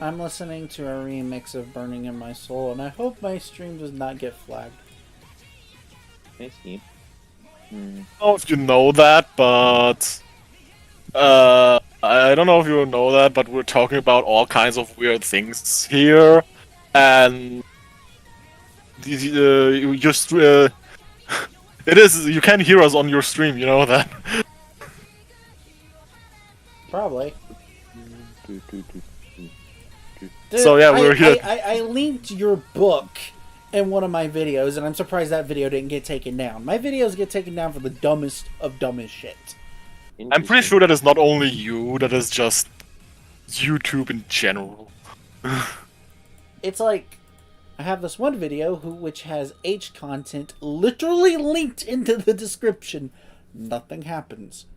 I'm listening to a remix of Burning in My Soul, and I hope my stream does not get flagged. I see. I don't know if you know that, but I don't know if you know that, but we're talking about all kinds of weird things here, and you just it is you can hear us on your stream. You know that. Probably. Dude, So yeah, we're here. I linked your book in one of my videos, and I'm surprised that video didn't get taken down. My videos get taken down for the dumbest of dumbest shit. I'm pretty sure that is not only you, that is just YouTube in general. It's like, I have this one video which has H content literally linked into the description. Nothing happens.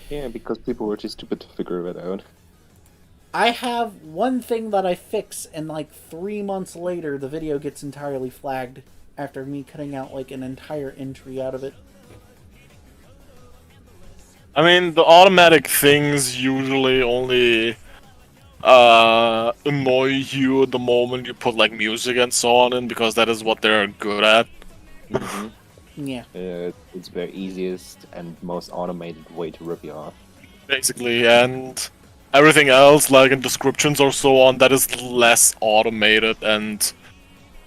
Yeah, because people were too stupid to figure it out. I have one thing that I fix, and like 3 months later, the video gets entirely flagged after me cutting out like an entire entry out of it. I mean, the automatic things usually only annoy you the moment you put like music and so on in, because that is what they're good at. Mm-hmm. Yeah. It's the easiest and most automated way to rip you off. Basically, and everything else, like in descriptions or so on, that is less automated and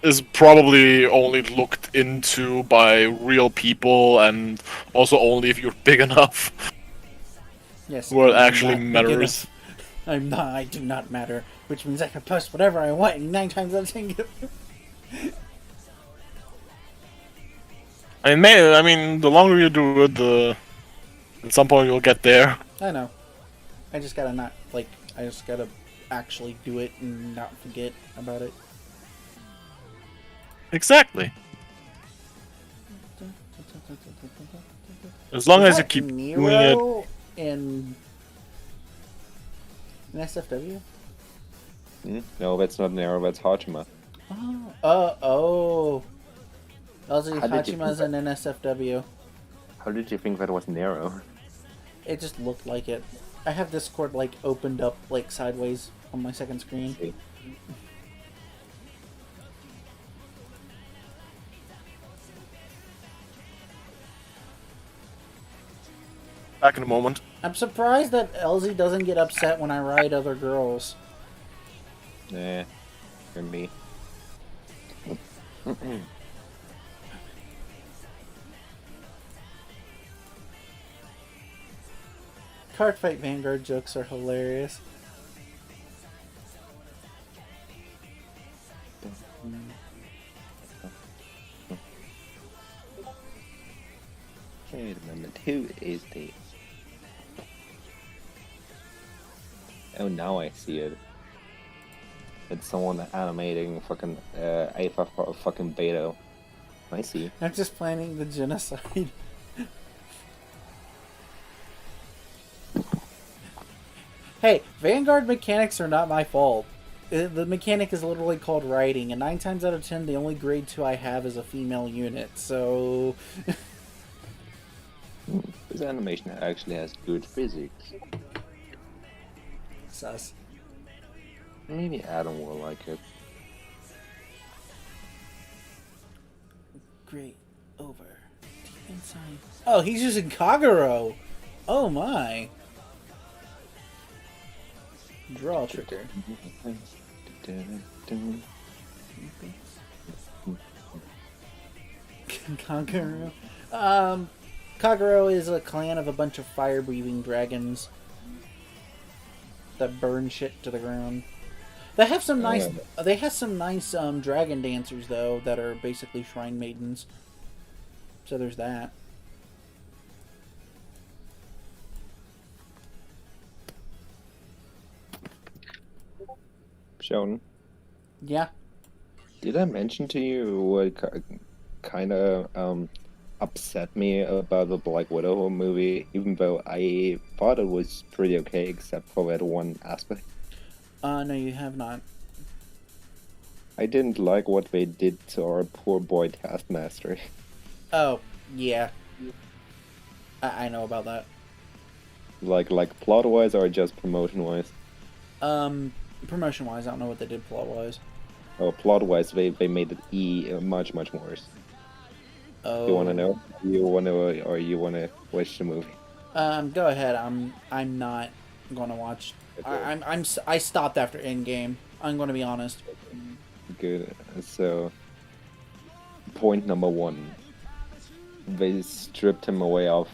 is probably only looked into by real people, and also only if you're big enough. Yes. Where it I'm actually not big matters. enough. I'm not. I do not matter. Which means I can post whatever I want, and 9 times out of 10. I mean, the longer you do it, at some point you'll get there. I know. I just gotta not like. I just gotta actually do it and not forget about it. Exactly. As long as you keep doing it. in SFW. No, that's not Nero, that's Hachima. Oh. Also, How did you Hachima's think an NSFW. How did you think that was Nero? It just looked like it. I have Discord like opened up like sideways on my second screen. Okay. Back in a moment. I'm surprised that LZ doesn't get upset when I ride other girls. Nah, for me. Cardfight Vanguard jokes are hilarious. Wait a moment, who is this? Oh, now I see it. It's someone animating fucking Alpha for fucking Beta. I see. I'm just planning the genocide. Hey, Vanguard mechanics are not my fault. The mechanic is literally called riding, and 9 times out of 10, the only grade 2 I have is a female unit, so... This animation actually has good physics. Sus. Maybe Adam will like it. Great. Over. Deep inside. Oh, he's using Kagero. Oh my. Draw trigger. Kagero. Kagero is a clan of a bunch of fire-breathing dragons that burn shit to the ground. They have some nice. They have some nice dragon dancers though that are basically shrine maidens. So there's that. Sean. Yeah. Did I mention to you what kind of upset me about the Black Widow movie? Even though I thought it was pretty okay, except for that one aspect. No, you have not. I didn't like what they did to our poor boy Taskmaster. Oh, yeah. I know about that. Like plot-wise or just promotion-wise? Promotion-wise, I don't know what they did plot-wise. Oh, plot-wise, they made it much worse. Oh. You wanna know? You wanna watch the movie? Go ahead. I'm not gonna watch. Okay. I stopped after Endgame. I'm gonna be honest. Good. So, point number one. They stripped him away of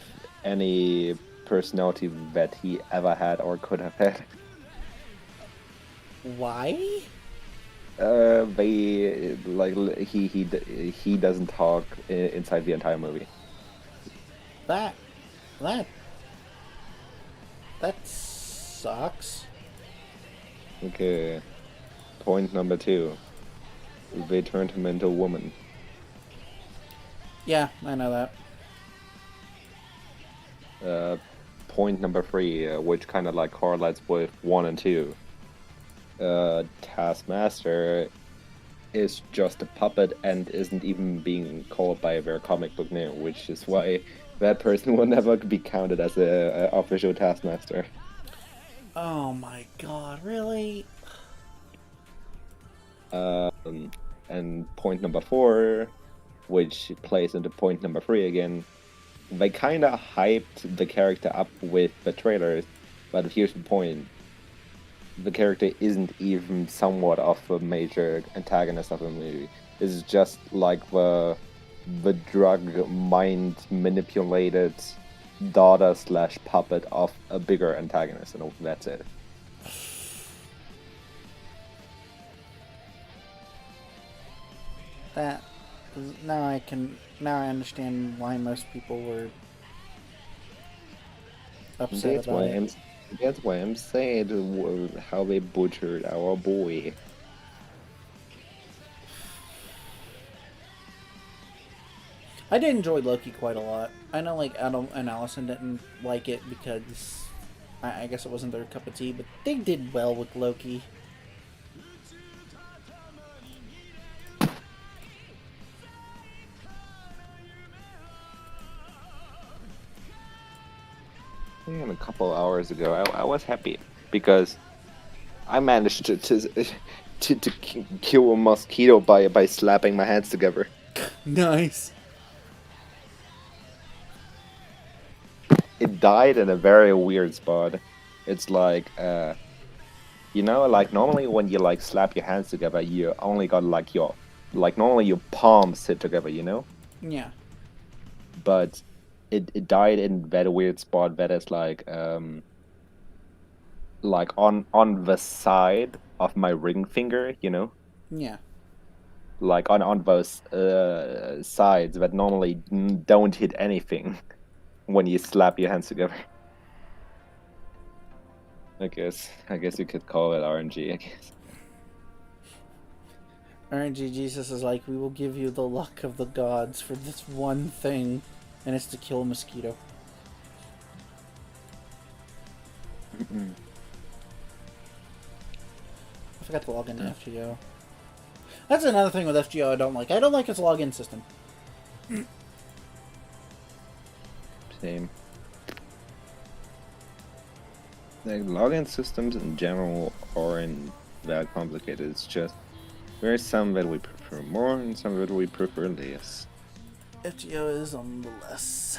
any personality that he ever had or could have had. Why? They he doesn't talk inside the entire movie. That sucks. Okay. Point number two. They turned him into a woman. Yeah, I know that. Point number three, which kind of like correlates with 1 and 2. Taskmaster is just a puppet and isn't even being called by their comic book name, which is why that person will never be counted as a official Taskmaster. Oh my god, really? And point number 4, which plays into point number 3 again, they kind of hyped the character up with the trailers, but here's the point. The character isn't even somewhat of a major antagonist of the movie. It's just like the drug mind manipulated daughter / puppet of a bigger antagonist, and that's it. That now I understand why most people were upset about it. That's why I'm saying how they butchered our boy. I did enjoy Loki quite a lot. I know like Adam and Allison didn't like it because I guess it wasn't their cup of tea, but they did well with Loki. And a couple hours ago, I was happy because I managed to kill a mosquito by slapping my hands together. Nice. It died in a very weird spot. It's like, like normally when you like slap your hands together, you only got like normally your palms sit together, you know? Yeah. But it died in that weird spot that is like on the side of my ring finger, you know? Yeah. Like on those sides that normally don't hit anything when you slap your hands together. I guess you could call it RNG, I guess. RNG Jesus is like, we will give you the luck of the gods for this one thing, and it's to kill a mosquito. I forgot to log into FGO. That's another thing with FGO I don't like. I don't like its login system. Same. Like login systems in general aren't that complicated. It's just there's some that we prefer more and some that we prefer less. FGO is on the list.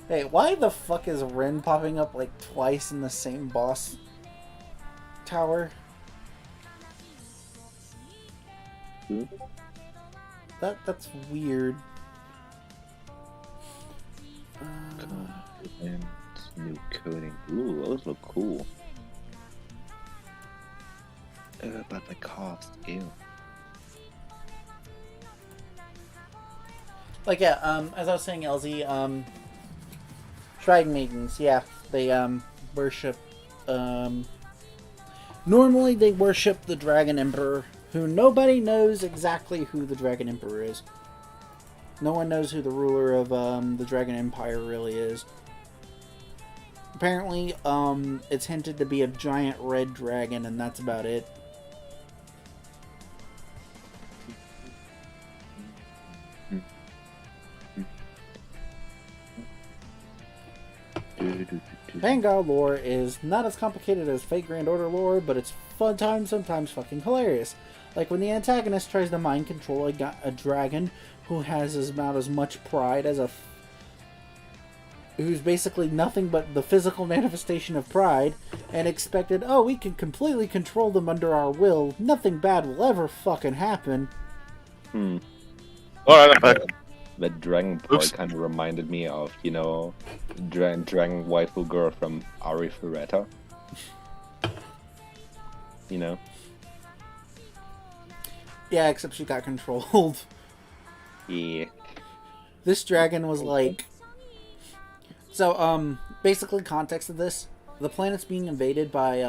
Hey, why the fuck is Ren popping up like twice in the same boss tower? That's weird. And new coding. Ooh, those look cool. But the cost, ew. Like yeah, as I was saying, LZ, Shrine Maidens, yeah, they worship. Normally they worship the Dragon Emperor, who nobody knows exactly who the Dragon Emperor is. No one knows who the ruler of the Dragon Empire really is. Apparently, it's hinted to be a giant red dragon, and that's about it. Vanguard lore is not as complicated as Fate Grand Order lore, but it's fun time, sometimes fucking hilarious. Like when the antagonist tries to mind control a dragon who has about as much pride as who's basically nothing but the physical manifestation of pride, and expected, oh, we can completely control them under our will, nothing bad will ever fucking happen. Alright, That dragon part kind of reminded me of, you know, dragon waifu girl from Ari Fureta. You know? Yeah, except she got controlled. Yeah. This dragon was like... So, basically context of this, the planet's being invaded by,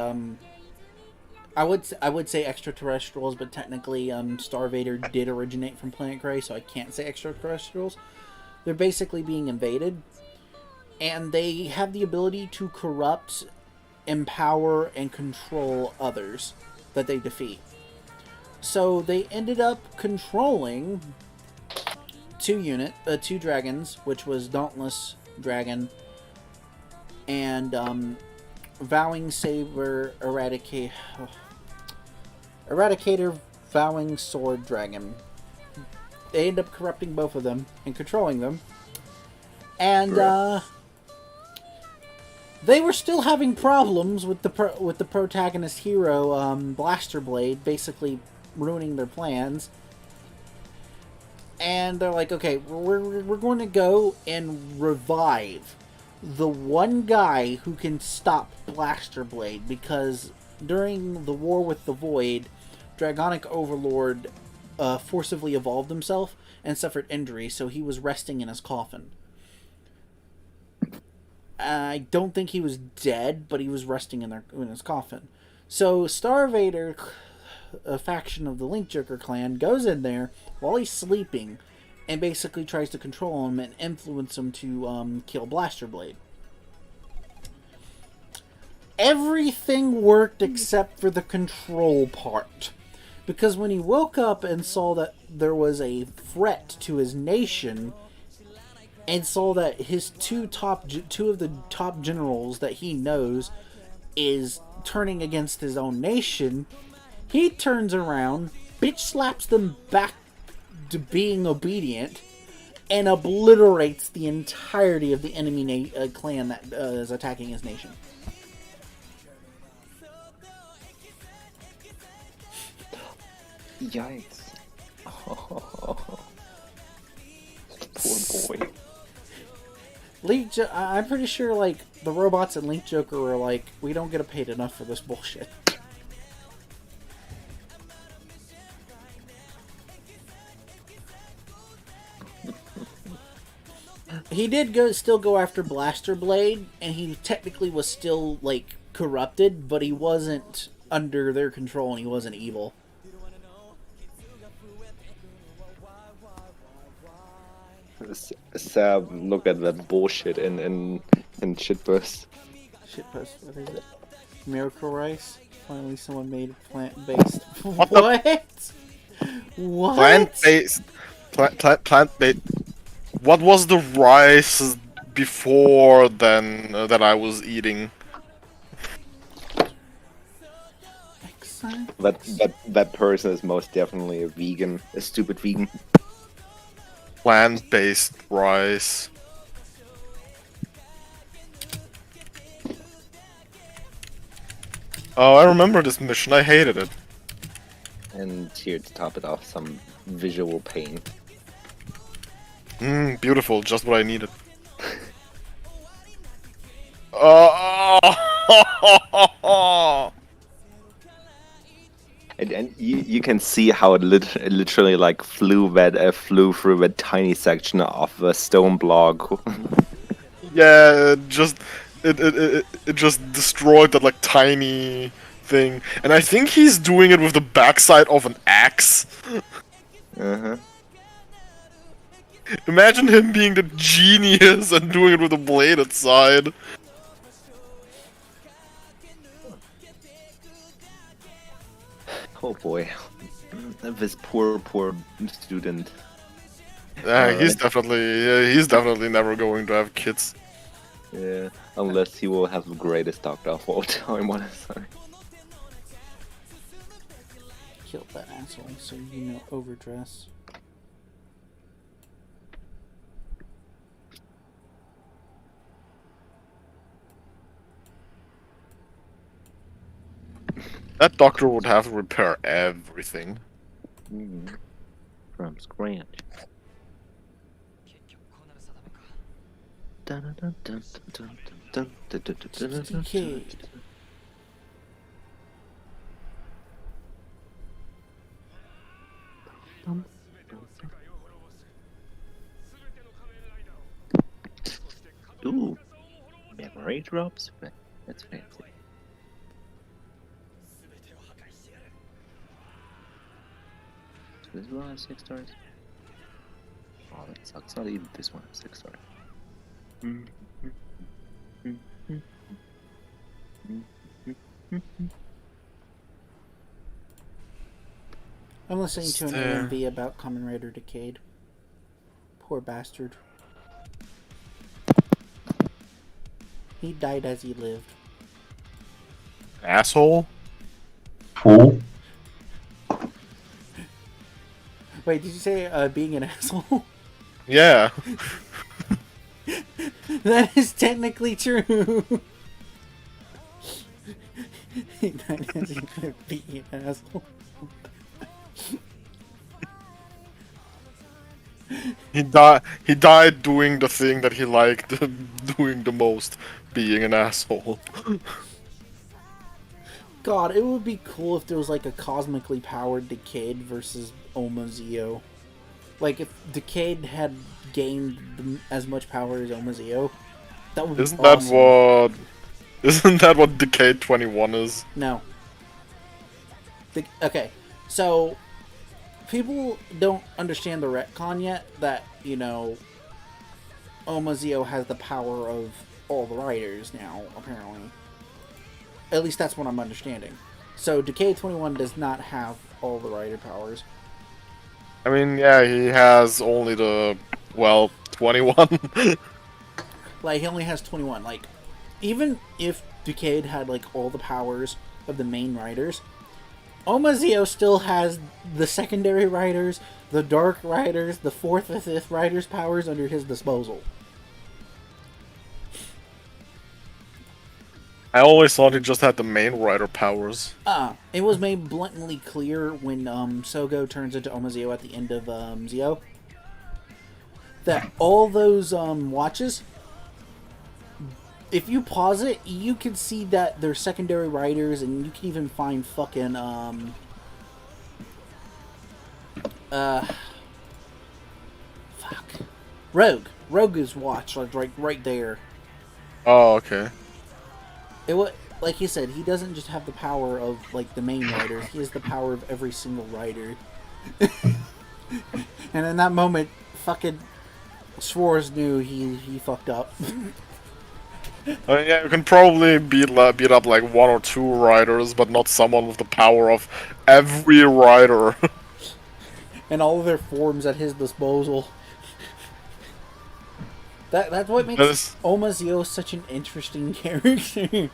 I would say extraterrestrials, but technically, Star Vader did originate from Planet Grey, so I can't say extraterrestrials. They're basically being invaded, and they have the ability to corrupt, empower, and control others that they defeat. So they ended up controlling two dragons, which was Dauntless Dragon and Vowing Saber Eradicator Vowing Sword Dragon. They end up corrupting both of them and controlling them. And they were still having problems with the protagonist hero, Blaster Blade, basically ruining their plans. And they're like, okay, we're going to go and revive the one guy who can stop Blaster Blade, because during the War with the Void, Dragonic Overlord forcibly evolved himself and suffered injury, so he was resting in his coffin. I don't think he was dead, but he was resting in his coffin. So Star Vader, a faction of the Link Joker clan, goes in there while he's sleeping and basically tries to control him and influence him to kill Blaster Blade. Everything worked except for the control part. Because when he woke up and saw that there was a threat to his nation, and saw that his two of the top generals that he knows is turning against his own nation, he turns around, bitch slaps them back to being obedient, and obliterates the entirety of the enemy clan that is attacking his nation. Yikes. Poor boy. I'm pretty sure, like, the robots in Link Joker were like, we don't get paid enough for this bullshit. He did still go after Blaster Blade, and he technically was still, like, corrupted, but he wasn't under their control, and he wasn't evil. Sab, look at that bullshit in shitburst. Shitpost, what is it? Miracle Rice? Finally someone made a plant-based... What? What? Plant-based... Plant-based... What was the rice before then that I was eating? say? That person is most definitely a vegan, a stupid vegan. Plant-based rice. Oh, I remember this mission. I hated it. And here to top it off, some visual pain. Beautiful. Just what I needed. Oh! And you can see how it literally like flew through that tiny section of a stone block. Yeah, it just destroyed that like tiny thing, and I think he's doing it with the backside of an axe. Uh-huh. Imagine him being the genius and doing it with a bladed side. Oh boy, this poor student. He's definitely never going to have kids. Yeah, unless he will have the greatest doctor of all time on his side. Kill that asshole so you know overdress. That doctor would have to repair everything. From scratch. Decayed. Ooh, memory drops? That's fancy. This one has 6 stars? Oh, that sucks. Not even this one has 6 stars. I'm listening to an AMV about Kamen Rider Decayed. Poor bastard. He died as he lived. Asshole? Fool? Wait, did you say being an asshole? Yeah. That is technically true. He died as he lived, being an asshole. He died doing the thing that he liked doing the most, being an asshole. God, it would be cool if there was like a cosmically powered Decayed versus Omazeo. Like if Decayed had gained as much power as Omazeo, that would be awesome. Isn't that what Decade 21 is? No. Okay, so people don't understand the retcon yet that, you know, Omazeo has the power of all the riders now, apparently. At least that's what I'm understanding. So Decade 21 does not have all the rider powers. I mean, yeah, he has only the, 21. Like, he only has 21. Like, even if Decade had, like, all the powers of the main riders, Omazeo still has the secondary riders, the dark riders, the 4th and 5th riders' powers under his disposal. I always thought he just had the main rider powers. It was made blatantly clear when Sogo turns into Omazeo at the end of Zeo that all those watches, if you pause it, you can see that they're secondary riders, and you can even find fucking Rogue's watch, like right there. Oh, okay. It was like he said, he doesn't just have the power of like the main riders; he has the power of every single rider. And in that moment, fucking Schwarz knew he fucked up. I mean, yeah, you can probably beat up like 1 or 2 riders, but not someone with the power of every rider. And all of their forms at his disposal. That's what makes Omazeo such an interesting character.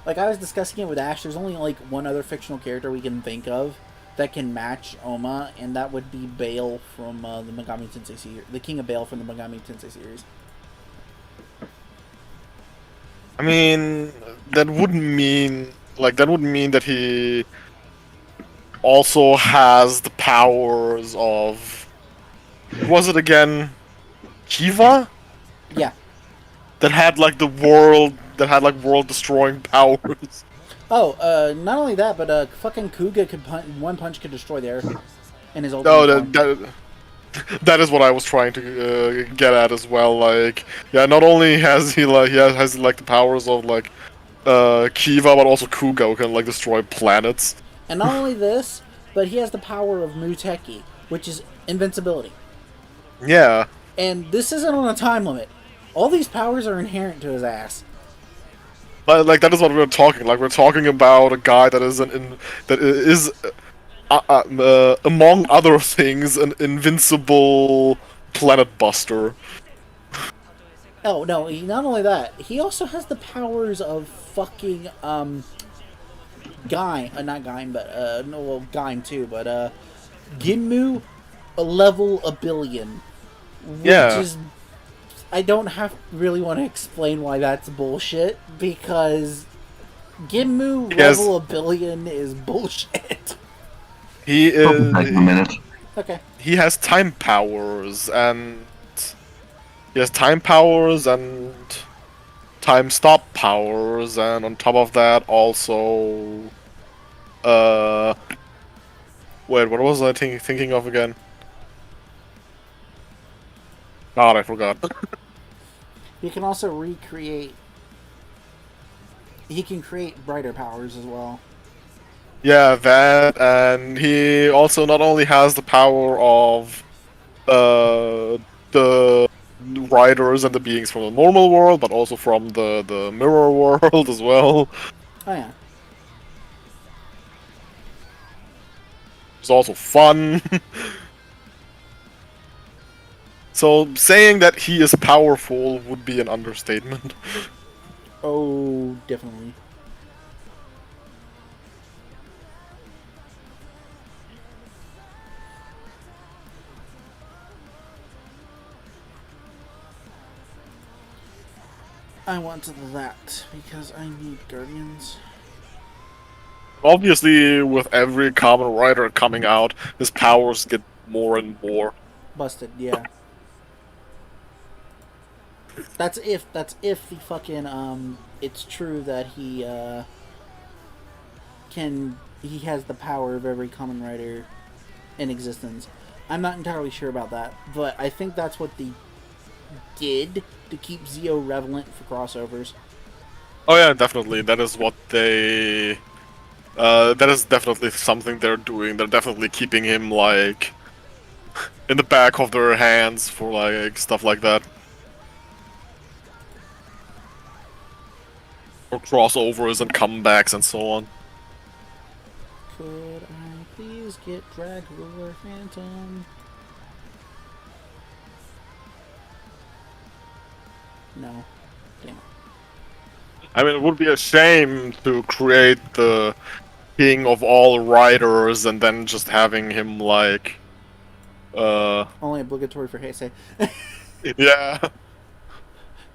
like I was discussing it with Ash, there's only like one other fictional character we can think of that can match Oma, and that would be Bale from the Megami Tensei series, the King of Bale from the Megami Tensei series. I mean, that would mean that he also has the powers of, what was it again? Kiva? Yeah. That had like world destroying powers. Oh, not only that, but fucking Kuga could one punch could destroy the Earth in his ultimate No, form. that is what I was trying to get at as well. Like, yeah, not only has he has like the powers of like Kiva, but also Kuga who can like destroy planets. And not only this, but he has the power of Muteki, which is invincibility. Yeah. And this isn't on a time limit. All these powers are inherent to his ass. But like that is what we're talking. Like we're talking about a guy that is among other things an invincible planet buster. Oh no! Not only that, he also has the powers of fucking Gaim, not Gaim, but no, well Gaim too, but Ginmu, a level a billion, which is. I don't really want to explain why that's bullshit, because Ginmu level a billion is bullshit. He is. Take a minute. Okay. He has time powers and time stop powers, and on top of that also wait, what was I thinking of again? God, I forgot. He can also recreate. He can create brighter powers as well. Yeah, that, and he also not only has the power of the riders and the beings from the normal world, but also from the mirror world as well. Oh yeah. It's also fun. So saying that he is powerful would be an understatement. Oh, definitely. I want that because I need Guardians. Obviously, with every Kamen Rider coming out, his powers get more and more Busted, yeah. That's if the fucking it's true that he he has the power of every Kamen Rider in existence. I'm not entirely sure about that, but I think that's what they did to keep Zeo relevant for crossovers. Oh yeah, definitely. That is what they. That is definitely something they're doing. They're definitely keeping him like in the back of their hands for like stuff like that. Or crossovers and comebacks and so on. Could I please get Dragula Phantom? No. Damn it. I mean, it would be a shame to create the king of all riders and then just having him like, Only obligatory for Heisei. yeah.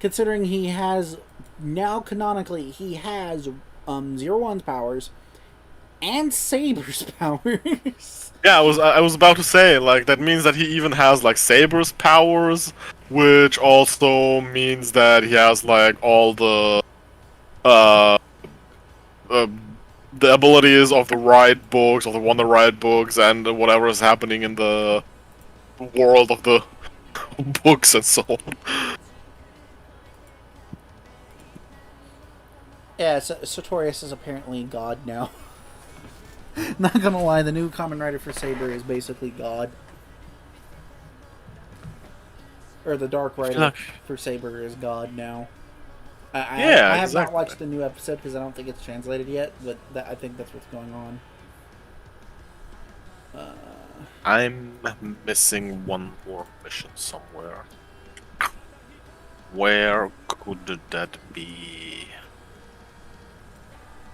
Considering he has now canonically he has 01's powers and Saber's powers. Yeah, I was about to say, like, that means that he even has like Saber's powers, which also means that he has like all uh, uh the abilities of the ride books, of the Wonder Ride books, and whatever is happening in the world of the books and so on. Yeah, Sartorius is apparently God now. Not gonna lie, the new Kamen Rider for Saber is basically God. Or the Dark Rider for Saber is God now. I have not watched the new episode because I don't think it's translated yet, but I think that's what's going on. I'm missing one more mission somewhere. Where could that be?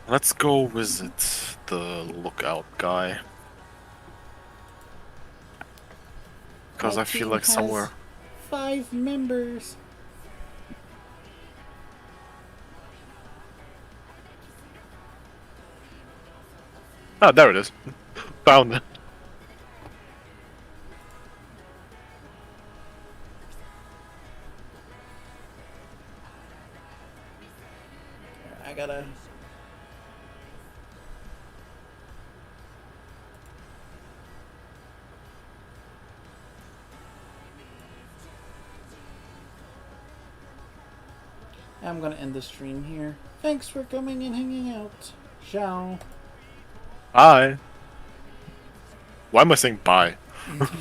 Let's go visit the lookout guy. Because My I feel team like has somewhere... 5 members. Oh, there it is. Found it. I gotta... I'm gonna end the stream here. Thanks for coming and hanging out. Ciao. Bye. Why am I saying bye?